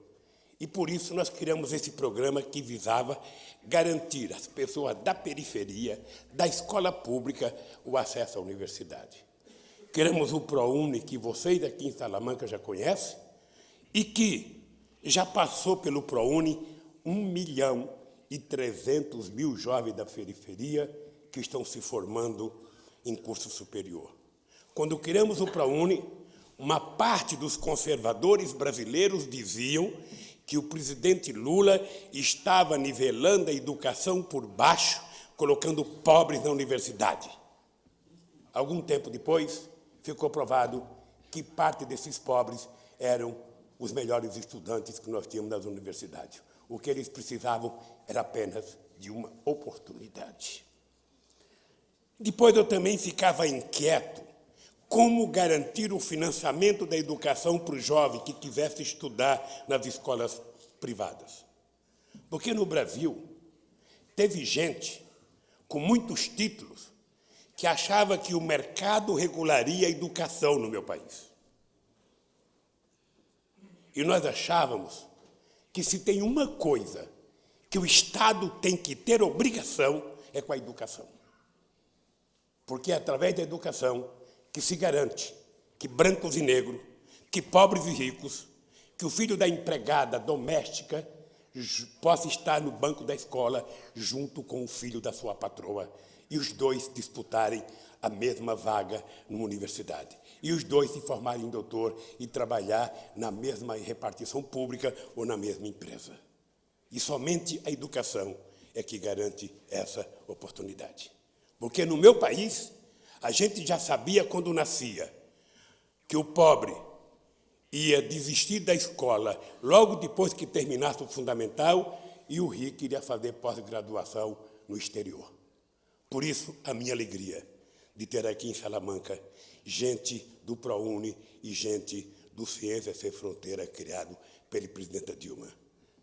E por isso nós criamos esse programa que visava garantir às pessoas da periferia, da escola pública, o acesso à universidade. Criamos o ProUni, que vocês aqui em Salamanca já conhecem, e que já passou pelo ProUni 1.300.000 jovens da periferia que estão se formando em curso superior. Quando criamos o ProUni, uma parte dos conservadores brasileiros diziam que o presidente Lula estava nivelando a educação por baixo, colocando pobres na universidade. Algum tempo depois, ficou provado que parte desses pobres eram os melhores estudantes que nós tínhamos nas universidades. O que eles precisavam era apenas de uma oportunidade. Depois eu também ficava inquieto como garantir o financiamento da educação para o jovem que quisesse estudar nas escolas privadas. Porque no Brasil teve gente com muitos títulos que achava que o mercado regularia a educação no meu país. E nós achávamos que se tem uma coisa que o Estado tem que ter obrigação é com a educação. porque é através da educação que se garante que brancos e negros, que pobres e ricos, que o filho da empregada doméstica possa estar no banco da escola junto com o filho da sua patroa e os dois disputarem a mesma vaga numa universidade. E os dois se formarem em doutor e trabalhar na mesma repartição pública ou na mesma empresa. E somente a educação é que garante essa oportunidade. Porque no meu país, a gente já sabia quando nascia que o pobre ia desistir da escola logo depois que terminasse o fundamental e o rico iria fazer pós-graduação no exterior. Por isso, a minha alegria de ter aqui em Salamanca gente do ProUni e gente do Ciência Sem Fronteira criado pelo presidente Dilma.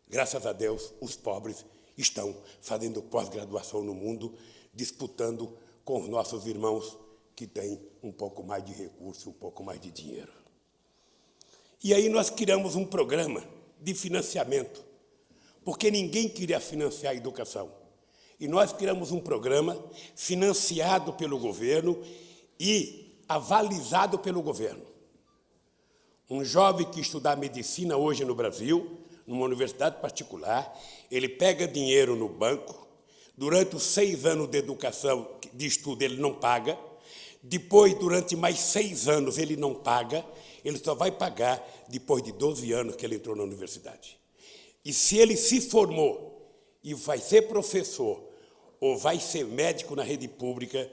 Graças a Deus, os pobres estão fazendo pós-graduação no mundo, disputando com os nossos irmãos que têm um pouco mais de recurso, um pouco mais de dinheiro. E aí nós criamos um programa de financiamento, porque ninguém queria financiar a educação. E nós criamos um programa financiado pelo governo e avalizado pelo governo. Um jovem que estudar medicina hoje no Brasil, numa universidade particular, ele pega dinheiro no banco, durante os 6 anos de educação, de estudo, ele não paga, depois, durante mais 6 anos, ele não paga, ele só vai pagar depois de 12 anos que ele entrou na universidade. E se ele se formou e vai ser professor ou vai ser médico na rede pública,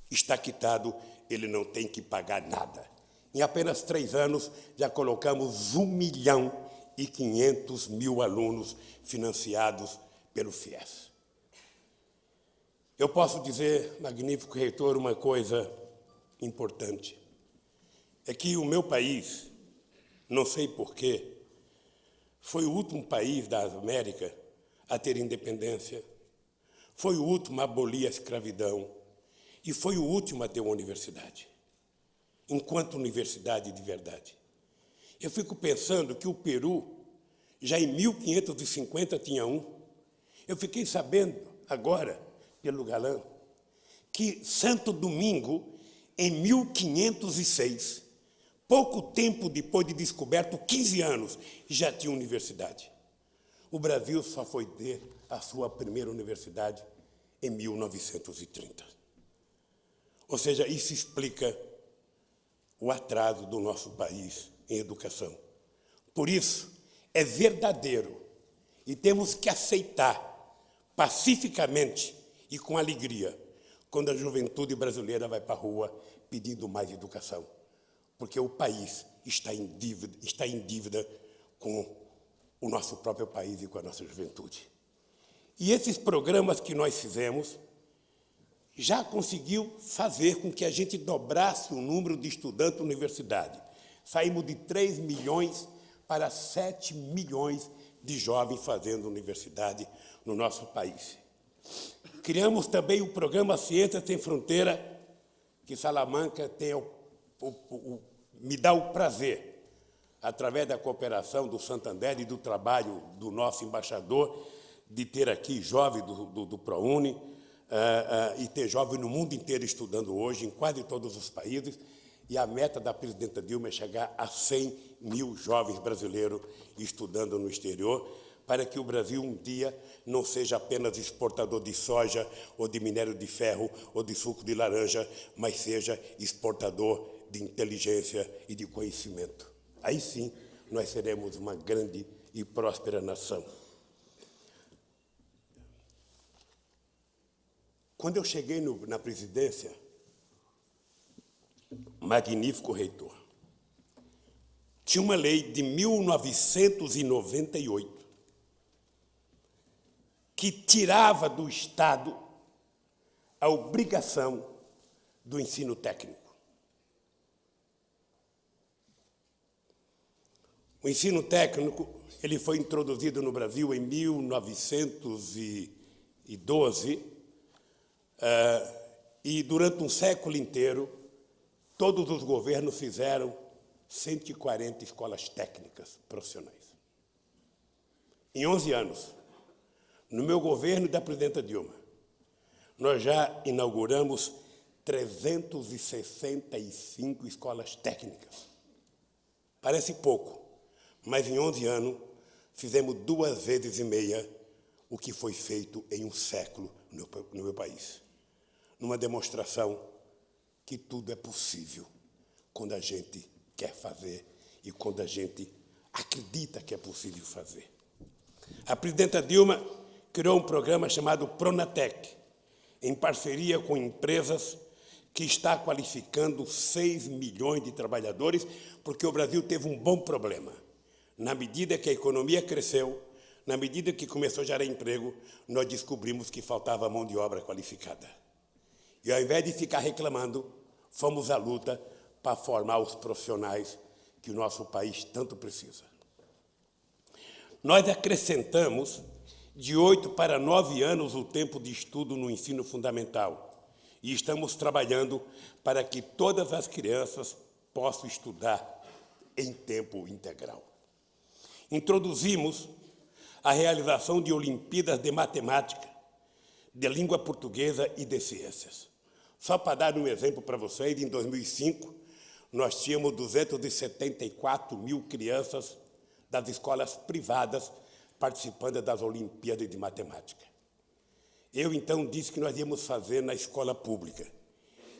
está quitado, ele não tem que pagar nada. Em apenas 3 anos, já colocamos 1.500.000 alunos financiados pelo FIES. Eu posso dizer, magnífico reitor, uma coisa importante. É que o meu país, não sei porquê, foi o último país da América a ter independência, foi o último a abolir a escravidão e foi o último a ter uma universidade, enquanto universidade de verdade. Eu fico pensando que o Peru, já em 1550, tinha um. Eu fiquei sabendo agora, pelo Galã, que Santo Domingo, em 1506, pouco tempo depois de descoberto, 15 anos, já tinha universidade. O Brasil só foi ter a sua primeira universidade em 1930. Ou seja, isso explica o atraso do nosso país em educação. Por isso, é verdadeiro e temos que aceitar pacificamente e com alegria quando a juventude brasileira vai para a rua pedindo mais educação, porque o país está em dívida com o nosso próprio país e com a nossa juventude. E esses programas que nós fizemos já conseguiu fazer com que a gente dobrasse o número de estudantes da universidade. Saímos de 3 milhões para 7 milhões de jovens fazendo universidade no nosso país. Criamos também o programa Ciência Sem Fronteira, que Salamanca me dá o prazer, através da cooperação do Santander e do trabalho do nosso embaixador, de ter aqui jovens do ProUni, e ter jovens no mundo inteiro estudando hoje, em quase todos os países, e a meta da presidenta Dilma é chegar a 100.000 jovens brasileiros estudando no exterior, para que o Brasil um dia não seja apenas exportador de soja, ou de minério de ferro, ou de suco de laranja, mas seja exportador de inteligência e de conhecimento. Aí sim, nós seremos uma grande e próspera nação. Quando eu cheguei na presidência, magnífico reitor, tinha uma lei de 1998 que tirava do Estado a obrigação do ensino técnico. O ensino técnico ele foi introduzido no Brasil em 1912, e durante um século inteiro, todos os governos fizeram 140 escolas técnicas profissionais. Em 11 anos, no meu governo e da presidenta Dilma, nós já inauguramos 365 escolas técnicas. Parece pouco, mas em 11 anos fizemos 2,5 vezes o que foi feito em um século no meu país. Numa demonstração que tudo é possível quando a gente quer fazer e quando a gente acredita que é possível fazer. A presidenta Dilma criou um programa chamado Pronatec, em parceria com empresas que está qualificando 6 milhões de trabalhadores, porque o Brasil teve um bom problema. Na medida que a economia cresceu, na medida que começou a gerar emprego, nós descobrimos que faltava mão de obra qualificada. E ao invés de ficar reclamando, fomos à luta para formar os profissionais que o nosso país tanto precisa. Nós acrescentamos de 8 para 9 anos o tempo de estudo no ensino fundamental e estamos trabalhando para que todas as crianças possam estudar em tempo integral. Introduzimos a realização de Olimpíadas de Matemática, de Língua Portuguesa e de Ciências. Só para dar um exemplo para vocês, em 2005, nós tínhamos 274 mil crianças das escolas privadas participando das Olimpíadas de Matemática. Eu, então, disse que nós íamos fazer na escola pública.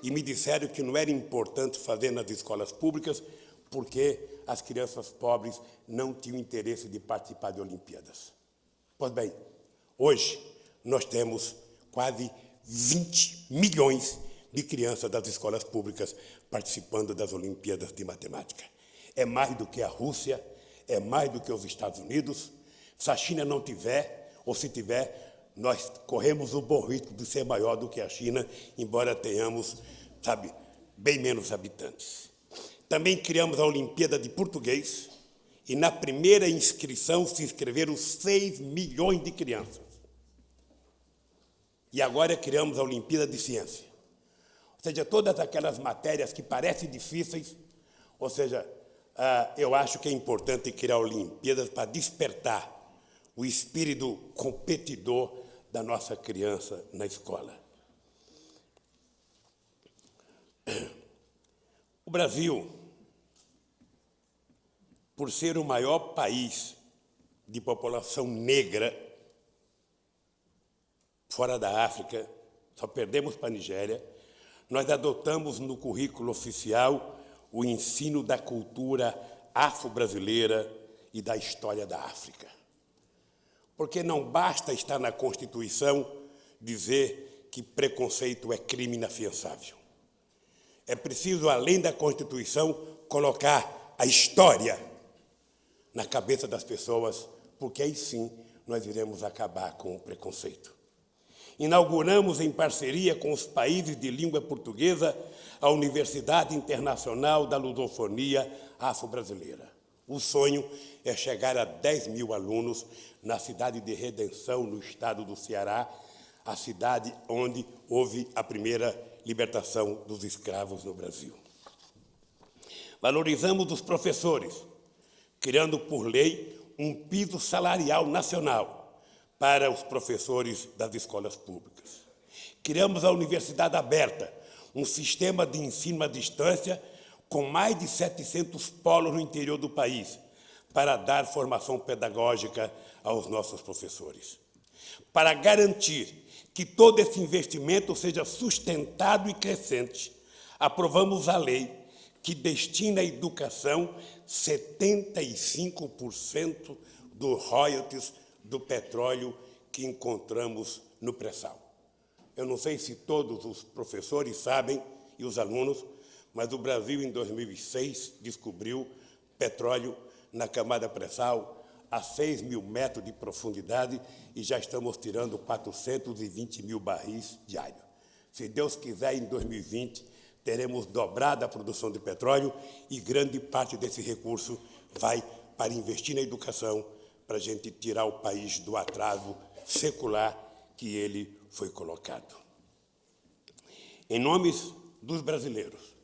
E me disseram que não era importante fazer nas escolas públicas porque as crianças pobres não tinham interesse de participar de Olimpíadas. Pois bem, hoje nós temos quase 20 milhões de crianças das escolas públicas participando das Olimpíadas de Matemática. É mais do que a Rússia, é mais do que os Estados Unidos. Se a China não tiver, ou se tiver, nós corremos o bom risco de ser maior do que a China, embora tenhamos, bem menos habitantes. Também criamos a Olimpíada de Português e na primeira inscrição se inscreveram 6 milhões de crianças. E agora criamos a Olimpíada de Ciência. Ou seja, todas aquelas matérias que parecem difíceis, ou seja, eu acho que é importante criar Olimpíadas para despertar o espírito competidor da nossa criança na escola. O Brasil, por ser o maior país de população negra fora da África, só perdemos para a Nigéria, nós adotamos no currículo oficial o ensino da cultura afro-brasileira e da história da África. Porque não basta estar na Constituição dizer que preconceito é crime inafiançável. É preciso, além da Constituição, colocar a história na cabeça das pessoas, porque aí sim nós iremos acabar com o preconceito. Inauguramos, em parceria com os países de língua portuguesa, a Universidade Internacional da Lusofonia Afro-Brasileira. O sonho é chegar a 10 mil alunos na cidade de Redenção, no estado do Ceará, a cidade onde houve a primeira libertação dos escravos no Brasil. Valorizamos os professores, criando por lei um piso salarial nacional para os professores das escolas públicas. Criamos a Universidade Aberta, um sistema de ensino à distância com mais de 700 polos no interior do país, para dar formação pedagógica aos nossos professores. Para garantir que todo esse investimento seja sustentado e crescente, aprovamos a lei que destina à educação 75% dos royalties do petróleo que encontramos no pré-sal. Eu não sei se todos os professores sabem, e os alunos, mas o Brasil, em 2006, descobriu petróleo na camada pré-sal a 6 mil metros de profundidade e já estamos tirando 420 mil barris diários. Se Deus quiser, em 2020, teremos dobrado a produção de petróleo e grande parte desse recurso vai para investir na educação, para a gente tirar o país do atraso secular que ele foi colocado. Em nome dos brasileiros,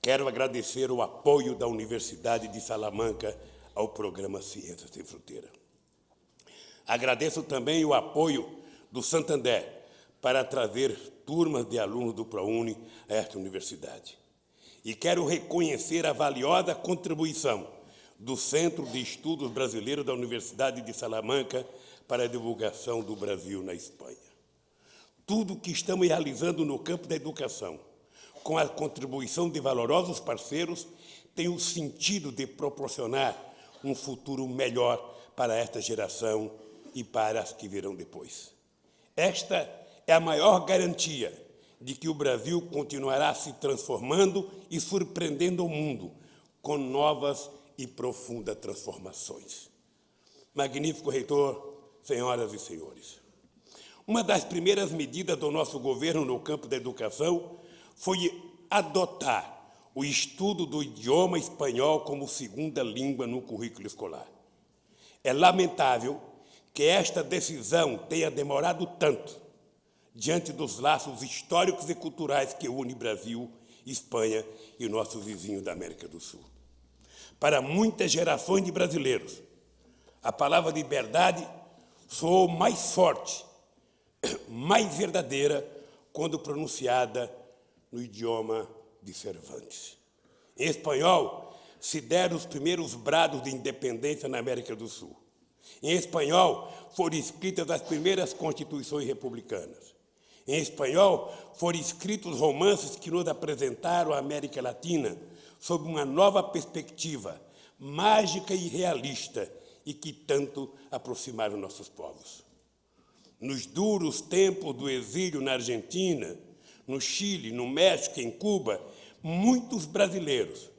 quero agradecer o apoio da Universidade de Salamanca ao programa Ciências Sem Fronteira. Agradeço também o apoio do Santander, para trazer turmas de alunos do ProUni a esta universidade. E quero reconhecer a valiosa contribuição do Centro de Estudos Brasileiros da Universidade de Salamanca para a divulgação do Brasil na Espanha. Tudo o que estamos realizando no campo da educação, com a contribuição de valorosos parceiros, tem o sentido de proporcionar um futuro melhor para esta geração e para as que virão depois. Esta é a maior garantia de que o Brasil continuará se transformando e surpreendendo o mundo com novas e profundas transformações. Magnífico reitor, senhoras e senhores, uma das primeiras medidas do nosso governo no campo da educação foi adotar o estudo do idioma espanhol como segunda língua no currículo escolar. É lamentável que esta decisão tenha demorado tanto diante dos laços históricos e culturais que unem Brasil, Espanha e nossos vizinhos da América do Sul. Para muitas gerações de brasileiros, a palavra liberdade soou mais forte, mais verdadeira, quando pronunciada no idioma de Cervantes. Em espanhol, se deram os primeiros brados de independência na América do Sul. Em espanhol, foram escritas as primeiras constituições republicanas. Em espanhol, foram escritos romances que nos apresentaram a América Latina sob uma nova perspectiva, mágica e realista, e que tanto aproximaram nossos povos. Nos duros tempos do exílio na Argentina, no Chile, no México, em Cuba, muitos brasileiros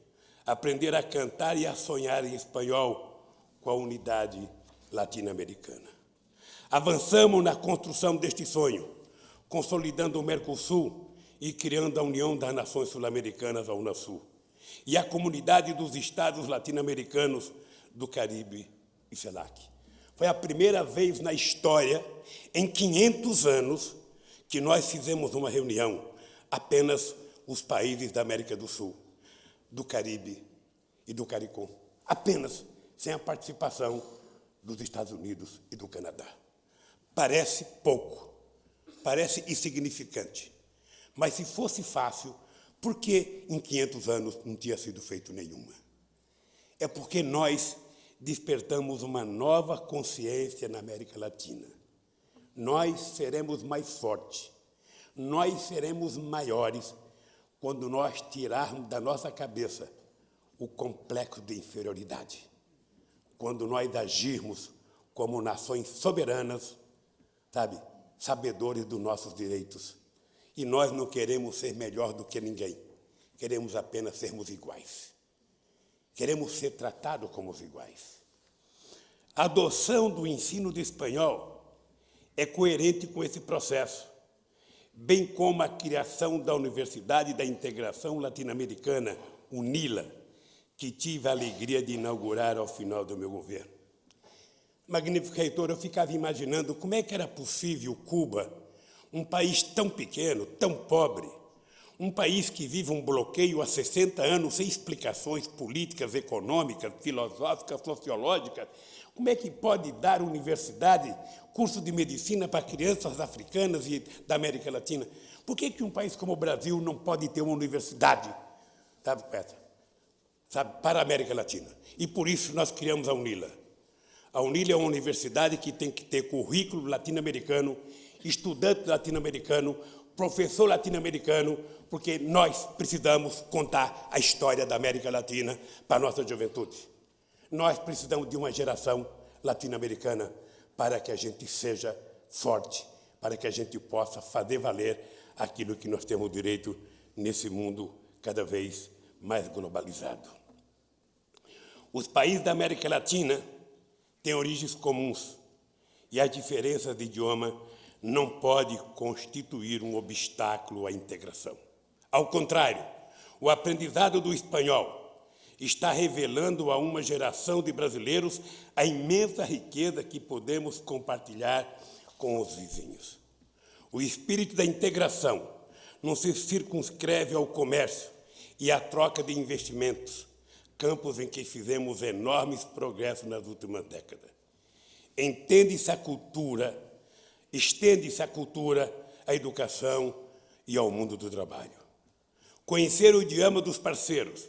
aprenderam a cantar e a sonhar em espanhol com a unidade latino-americana. Avançamos na construção deste sonho, consolidando o Mercosul e criando a União das Nações Sul-Americanas, a Unasul, e a Comunidade dos Estados Latino-Americanos do Caribe e CELAC. Foi a primeira vez na história, em 500 anos, que nós fizemos uma reunião, apenas os países da América do Sul, do Caribe e do CARICOM, apenas, sem a participação dos Estados Unidos e do Canadá. Parece pouco, parece insignificante, mas se fosse fácil, por que em 500 anos não tinha sido feito nenhuma? É porque nós despertamos uma nova consciência na América Latina. Nós seremos mais fortes, nós seremos maiores quando nós tirarmos da nossa cabeça o complexo de inferioridade, quando nós agirmos como nações soberanas, sabedores dos nossos direitos. E nós não queremos ser melhor do que ninguém, queremos apenas sermos iguais. Queremos ser tratados como os iguais. A adoção do ensino de espanhol é coerente com esse processo, bem como a criação da Universidade da Integração Latino-Americana, UNILA, que tive a alegria de inaugurar ao final do meu governo. Magnífico reitor, eu ficava imaginando como é que era possível Cuba, um país tão pequeno, tão pobre, um país que vive um bloqueio há 60 anos sem explicações políticas, econômicas, filosóficas, sociológicas, como é que pode dar universidade, curso de medicina para crianças africanas e da América Latina? Por que um país como o Brasil não pode ter uma universidade, para a América Latina? E por isso nós criamos a UNILA. A UNILA é uma universidade que tem que ter currículo latino-americano, estudante latino-americano, professor latino-americano, porque nós precisamos contar a história da América Latina para a nossa juventude. Nós precisamos de uma geração latino-americana para que a gente seja forte, para que a gente possa fazer valer aquilo que nós temos direito nesse mundo cada vez mais globalizado. Os países da América Latina têm origens comuns e as diferenças de idioma não podem constituir um obstáculo à integração. Ao contrário, o aprendizado do espanhol está revelando a uma geração de brasileiros a imensa riqueza que podemos compartilhar com os vizinhos. O espírito da integração não se circunscreve ao comércio e à troca de investimentos, campos em que fizemos enormes progressos nas últimas décadas. Estende-se a cultura à educação e ao mundo do trabalho. Conhecer o idioma dos parceiros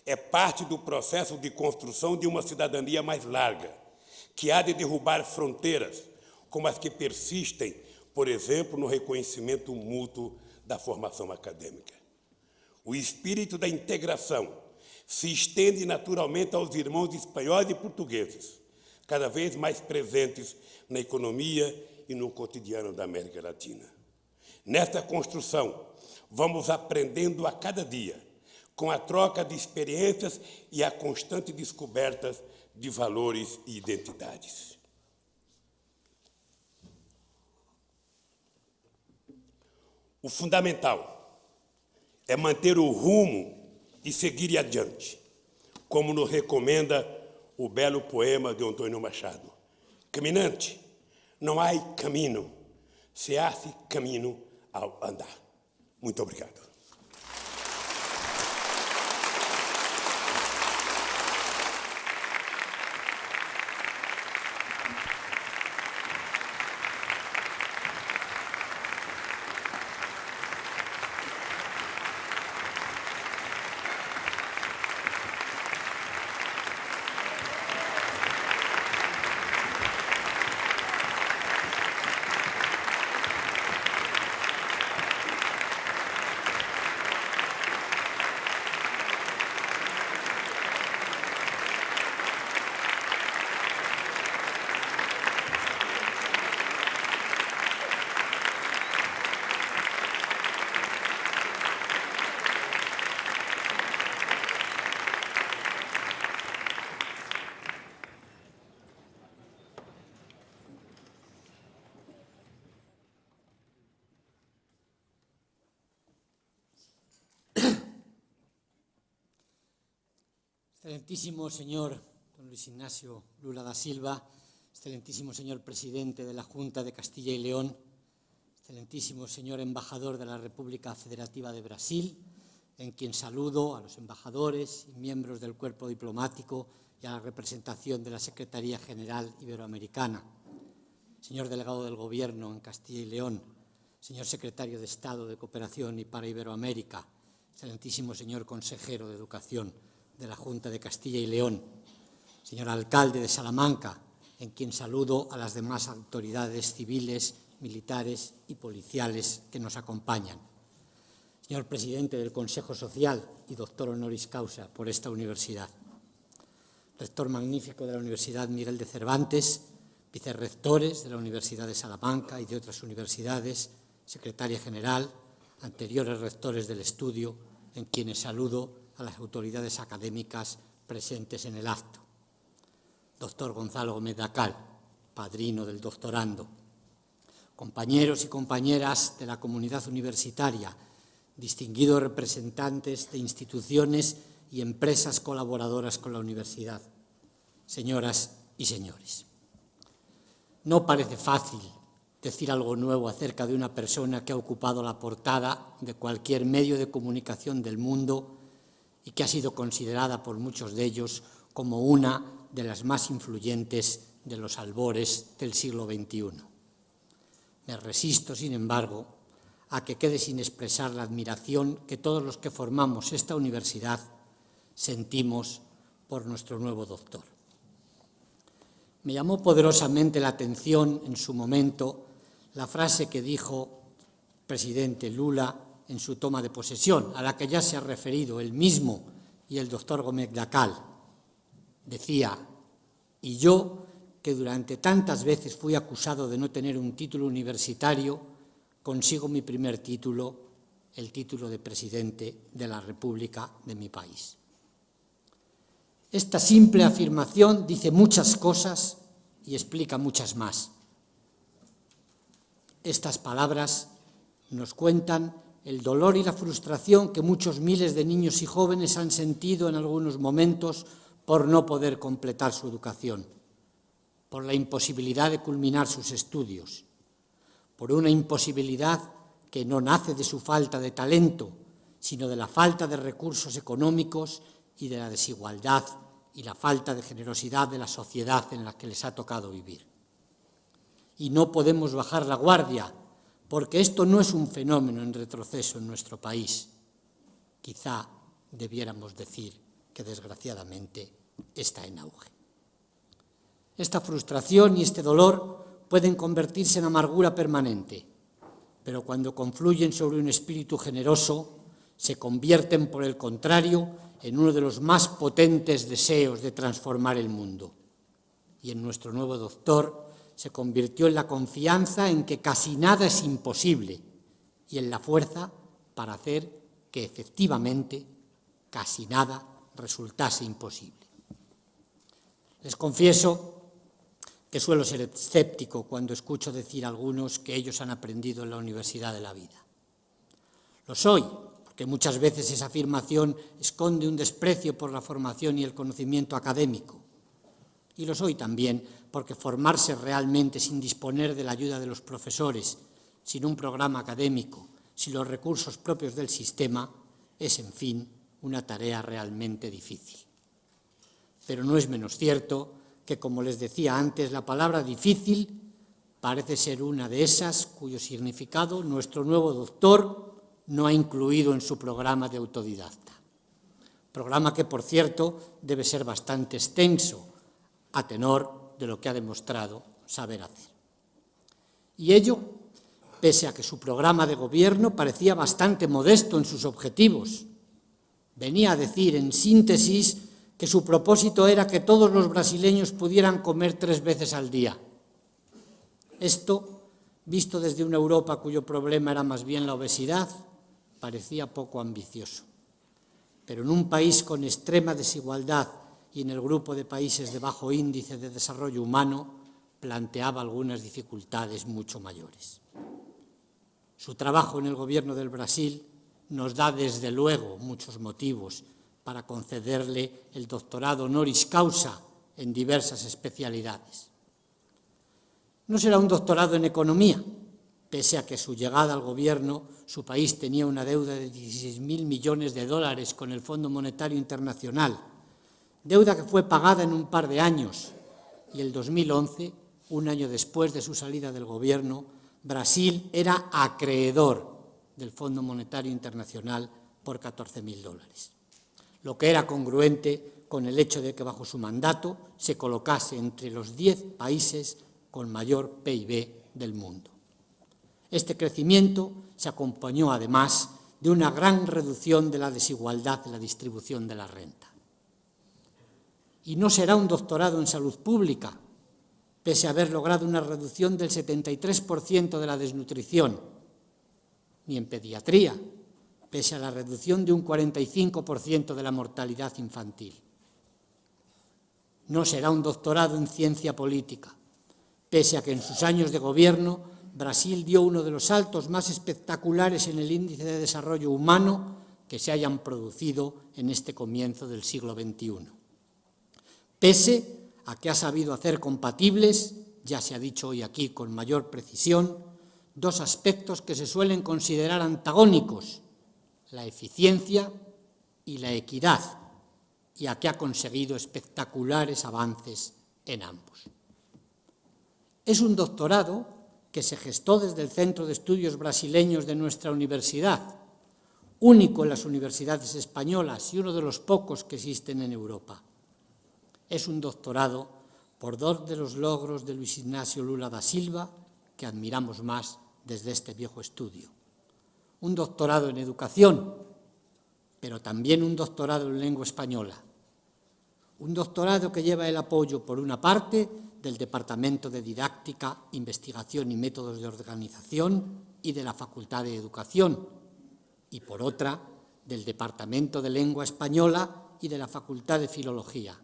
é parte do processo de construção de uma cidadania mais larga, que há de derrubar fronteiras, como as que persistem, por exemplo, no reconhecimento mútuo da formação acadêmica. O espírito da integração se estende naturalmente aos irmãos espanhóis e portugueses, cada vez mais presentes na economia e no cotidiano da América Latina. Nesta construção, vamos aprendendo a cada dia, com a troca de experiências e a constante descoberta de valores e identidades. O fundamental é manter o rumo e seguir adiante, como nos recomenda o belo poema de Antônio Machado. Caminante, não há caminho, se há caminho ao andar. Muito obrigado. Excelentísimo señor don Luis Ignacio Lula da Silva, excelentísimo señor presidente de la Junta de Castilla y León, excelentísimo señor embajador de la República Federativa de Brasil, en quien saludo a los embajadores y miembros del cuerpo diplomático y a la representación de la Secretaría General Iberoamericana, señor delegado del Gobierno en Castilla y León, señor secretario de Estado de Cooperación y para Iberoamérica, excelentísimo señor consejero de Educación de la Junta de Castilla y León, señor alcalde de Salamanca, en quien saludo a las demás autoridades civiles, militares y policiales que nos acompañan, señor presidente del Consejo Social y doctor honoris causa por esta universidad, rector magnífico de la Universidad Miguel de Cervantes, vicerrectores de la Universidad de Salamanca y de otras universidades, secretaria general, anteriores rectores del estudio, en quienes saludo a las autoridades académicas presentes en el acto. Doctor Gonzalo Gómez Dacal, padrino del doctorando. Compañeros y compañeras de la comunidad universitaria, distinguidos representantes de instituciones y empresas colaboradoras con la universidad, señoras y señores. No parece fácil decir algo nuevo acerca de una persona que ha ocupado la portada de cualquier medio de comunicación del mundo y que ha sido considerada por muchos de ellos como una de las más influyentes de los albores del siglo XXI. Me resisto, sin embargo, a que quede sin expresar la admiración que todos los que formamos esta universidad sentimos por nuestro nuevo doctor. Me llamó poderosamente la atención en su momento la frase que dijo el presidente Lula en su toma de posesión, a la que ya se ha referido él mismo y el doctor Gómez Dacal. Decía: y yo, que durante tantas veces fui acusado de no tener un título universitario, consigo mi primer título, el título de presidente de la República de mi país. Esta simple afirmación dice muchas cosas y explica muchas más. Estas palabras nos cuentan el dolor y la frustración que muchos miles de niños y jóvenes han sentido en algunos momentos por no poder completar su educación, por la imposibilidad de culminar sus estudios, por una imposibilidad que no nace de su falta de talento, sino de la falta de recursos económicos y de la desigualdad y la falta de generosidad de la sociedad en la que les ha tocado vivir. Y no podemos bajar la guardia, porque esto no es un fenómeno en retroceso en nuestro país. Quizá debiéramos decir que, desgraciadamente, está en auge. Esta frustración y este dolor pueden convertirse en amargura permanente, pero cuando confluyen sobre un espíritu generoso, se convierten, por el contrario, en uno de los más potentes deseos de transformar el mundo. Y en nuestro nuevo doctor se convirtió en la confianza en que casi nada es imposible y en la fuerza para hacer que efectivamente casi nada resultase imposible. Les confieso que suelo ser escéptico cuando escucho decir a algunos que ellos han aprendido en la universidad de la vida. Lo soy, porque muchas veces esa afirmación esconde un desprecio por la formación y el conocimiento académico. Y lo soy también porque formarse realmente sin disponer de la ayuda de los profesores, sin un programa académico, sin los recursos propios del sistema, es, en fin, una tarea realmente difícil. Pero no es menos cierto que, como les decía antes, la palabra difícil parece ser una de esas cuyo significado nuestro nuevo doctor no ha incluido en su programa de autodidacta. Programa que, por cierto, debe ser bastante extenso, a tenor de lo que ha demostrado saber hacer. Y ello, pese a que su programa de gobierno parecía bastante modesto en sus objetivos. Venía a decir, en síntesis, que su propósito era que todos los brasileños pudieran comer 3 veces al día. Esto, visto desde una Europa cuyo problema era más bien la obesidad, parecía poco ambicioso. Pero en un país con extrema desigualdad y en el grupo de países de bajo índice de desarrollo humano, planteaba algunas dificultades mucho mayores. Su trabajo en el gobierno del Brasil nos da, desde luego, muchos motivos para concederle el doctorado honoris causa en diversas especialidades. No será un doctorado en economía, pese a que a su llegada al gobierno su país tenía una deuda de 16.000 millones de dólares con el Fondo Monetario Internacional, deuda que fue pagada en un par de años, y el 2011, un año después de su salida del gobierno, Brasil era acreedor del Fondo Monetario Internacional por 14.000 dólares. Lo que era congruente con el hecho de que bajo su mandato se colocase entre los 10 países con mayor PIB del mundo. Este crecimiento se acompañó además de una gran reducción de la desigualdad en la distribución de la renta. Y no será un doctorado en salud pública, pese a haber logrado una reducción del 73% de la desnutrición, ni en pediatría, pese a la reducción de un 45% de la mortalidad infantil. No será un doctorado en ciencia política, pese a que en sus años de gobierno Brasil dio uno de los saltos más espectaculares en el índice de desarrollo humano que se hayan producido en este comienzo del siglo XXI. Pese a que ha sabido hacer compatibles, ya se ha dicho hoy aquí con mayor precisión, dos aspectos que se suelen considerar antagónicos, la eficiencia y la equidad, y a que ha conseguido espectaculares avances en ambos. Es un doctorado que se gestó desde el Centro de Estudios Brasileños de nuestra universidad, único en las universidades españolas y uno de los pocos que existen en Europa. Es un doctorado por dos de los logros de Luis Ignacio Lula da Silva que admiramos más desde este viejo estudio. Un doctorado en educación, pero también un doctorado en lengua española. Un doctorado que lleva el apoyo, por una parte, del Departamento de Didáctica, Investigación y Métodos de Organización y de la Facultad de Educación, y por otra, del Departamento de Lengua Española y de la Facultad de Filología.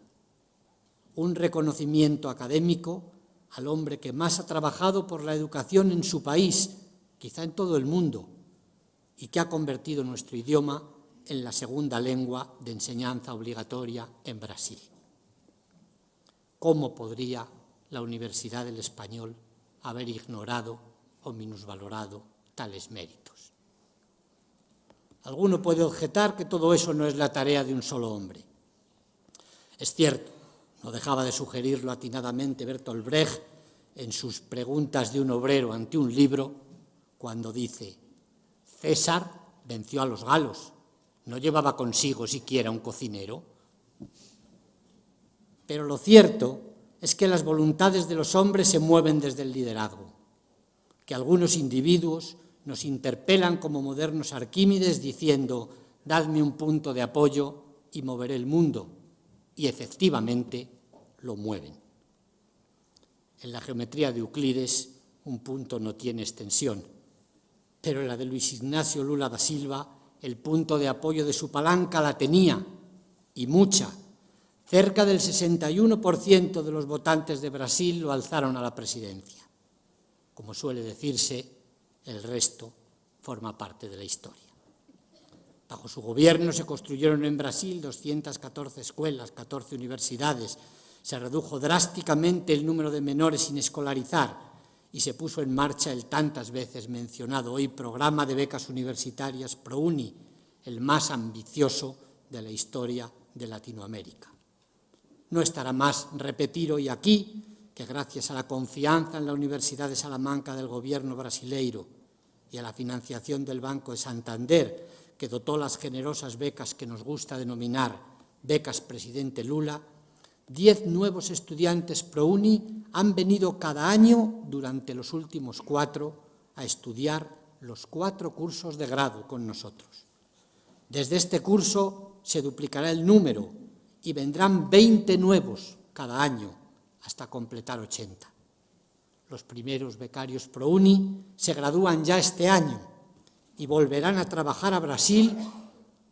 Un reconocimiento académico al hombre que más ha trabajado por la educación en su país, quizá en todo el mundo, y que ha convertido nuestro idioma en la segunda lengua de enseñanza obligatoria en Brasil. ¿Cómo podría la Universidad del Español haber ignorado o minusvalorado tales méritos? Alguno puede objetar que todo eso no es la tarea de un solo hombre. Es cierto, no dejaba de sugerirlo atinadamente Bertolt Brecht en sus Preguntas de un obrero ante un libro, cuando dice: César venció a los galos, no llevaba consigo siquiera un cocinero. Pero lo cierto es que las voluntades de los hombres se mueven desde el liderazgo, que algunos individuos nos interpelan como modernos Arquímedes diciendo: dadme un punto de apoyo y moveré el mundo, y efectivamente lo mueven. En la geometría de Euclides un punto no tiene extensión, pero en la de Luis Ignacio Lula da Silva el punto de apoyo de su palanca la tenía, y mucha. Cerca del 61% de los votantes de Brasil lo alzaron a la presidencia. Como suele decirse, el resto forma parte de la historia. Bajo su gobierno se construyeron en Brasil 214 escuelas, 14 universidades, se redujo drásticamente el número de menores sin escolarizar y se puso en marcha el tantas veces mencionado hoy programa de becas universitarias ProUni, el más ambicioso de la historia de Latinoamérica. No estará más repetir hoy aquí que gracias a la confianza en la Universidad de Salamanca del gobierno brasileiro y a la financiación del Banco de Santander, que dotó las generosas becas que nos gusta denominar becas Presidente Lula, 10 nuevos estudiantes ProUni han venido cada año durante los últimos 4 a estudiar los 4 cursos de grado con nosotros. Desde este curso se duplicará el número y vendrán 20 nuevos cada año hasta completar 80. Los primeros becarios ProUni se gradúan ya este año y volverán a trabajar a Brasil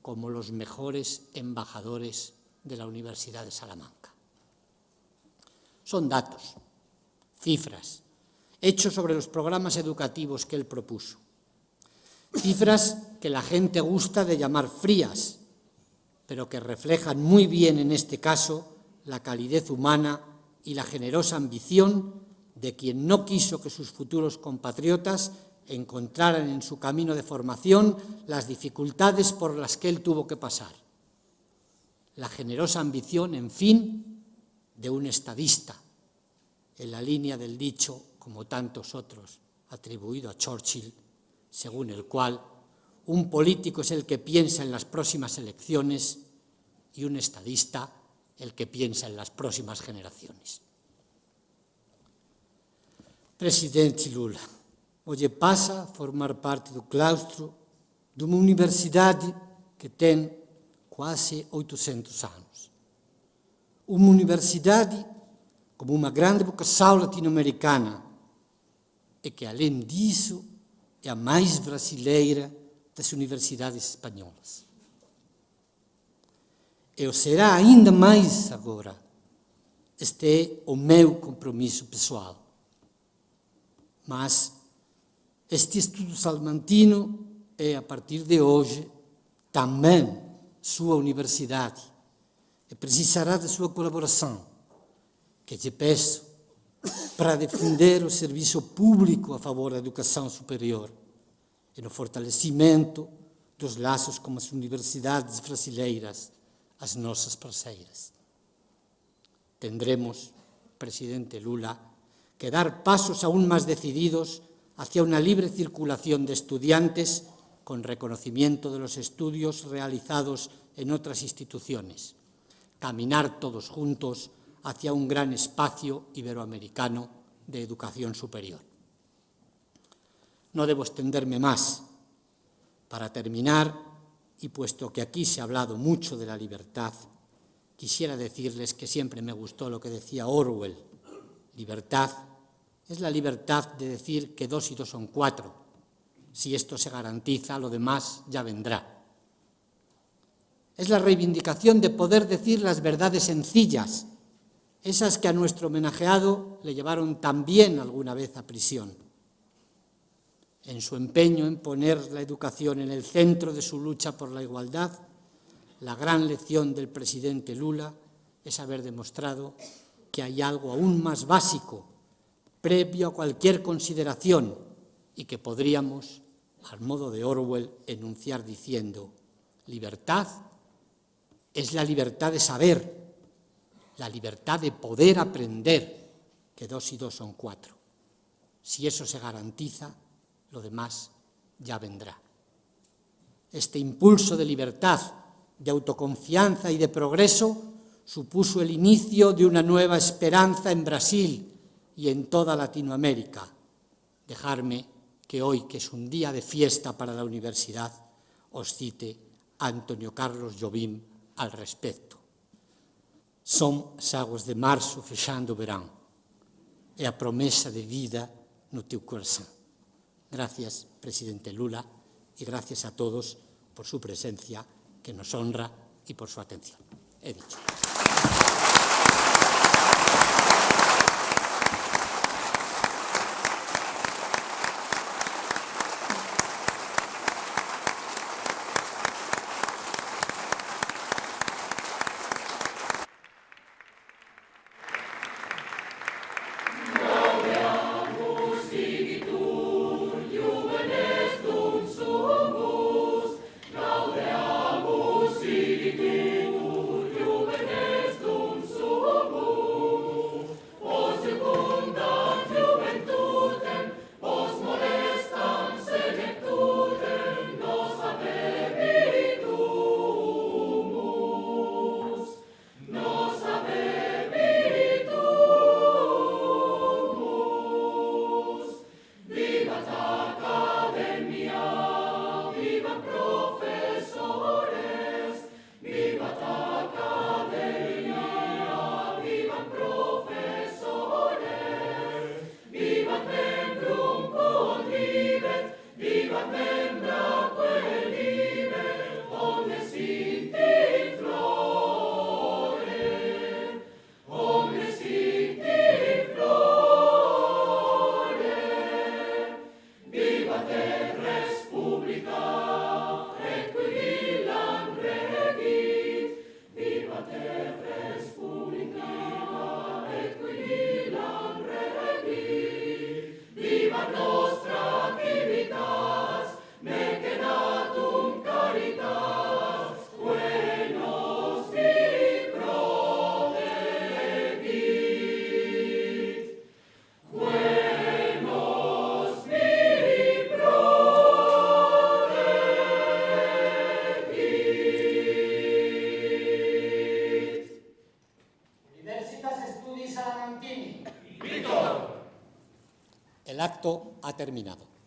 como los mejores embajadores de la Universidad de Salamanca. Son datos, cifras, hechos sobre los programas educativos que él propuso. Cifras que la gente gusta de llamar frías, pero que reflejan muy bien en este caso la calidez humana y la generosa ambición de quien no quiso que sus futuros compatriotas encontraran en su camino de formación las dificultades por las que él tuvo que pasar. La generosa ambición, en fin, de un estadista, en la línea del dicho, como tantos otros, atribuido a Churchill, según el cual un político es el que piensa en las próximas elecciones y un estadista el que piensa en las próximas generaciones. Presidente Lula, hoje pasa a formar parte do claustro dunha universidade que ten quase 800 anos. Uma universidade como uma grande vocação latino-americana e que, além disso, é a mais brasileira das universidades espanholas. E o será ainda mais agora. Este é o meu compromisso pessoal. Mas este estudo salmantino é, a partir de hoje, também sua universidade e precisará da sua colaboração, que te peço para defender o serviço público a favor da educação superior e no fortalecimento dos laços com as universidades brasileiras, as nossas parceiras. Tendremos, presidente Lula, que dar pasos aún más decididos hacia una libre circulación de estudiantes con reconocimiento de los estudios realizados en otras instituciones, caminar todos juntos hacia un gran espacio iberoamericano de educación superior. No debo extenderme más. Para terminar, y puesto que aquí se ha hablado mucho de la libertad, quisiera decirles que siempre me gustó lo que decía Orwell. Libertad es la libertad de decir que 2 y 2 son 4. Si esto se garantiza, lo demás ya vendrá. Es la reivindicación de poder decir las verdades sencillas, esas que a nuestro homenajeado le llevaron también alguna vez a prisión. En su empeño en poner la educación en el centro de su lucha por la igualdad, la gran lección del presidente Lula es haber demostrado que hay algo aún más básico, previo a cualquier consideración, y que podríamos, al modo de Orwell, enunciar diciendo: libertad es la libertad de saber, la libertad de poder aprender que 2 y 2 son 4. Si eso se garantiza, lo demás ya vendrá. Este impulso de libertad, de autoconfianza y de progreso supuso el inicio de una nueva esperanza en Brasil y en toda Latinoamérica. Dejarme que hoy, que es un día de fiesta para la universidad, os cite a Antonio Carlos Jobim al respecto. Son as aguas de março fechando o verão. É a promesa de vida no teu coração. Gracias, presidente Lula, y gracias a todos por su presencia, que nos honra, y por su atención. He dicho. El acto ha terminado.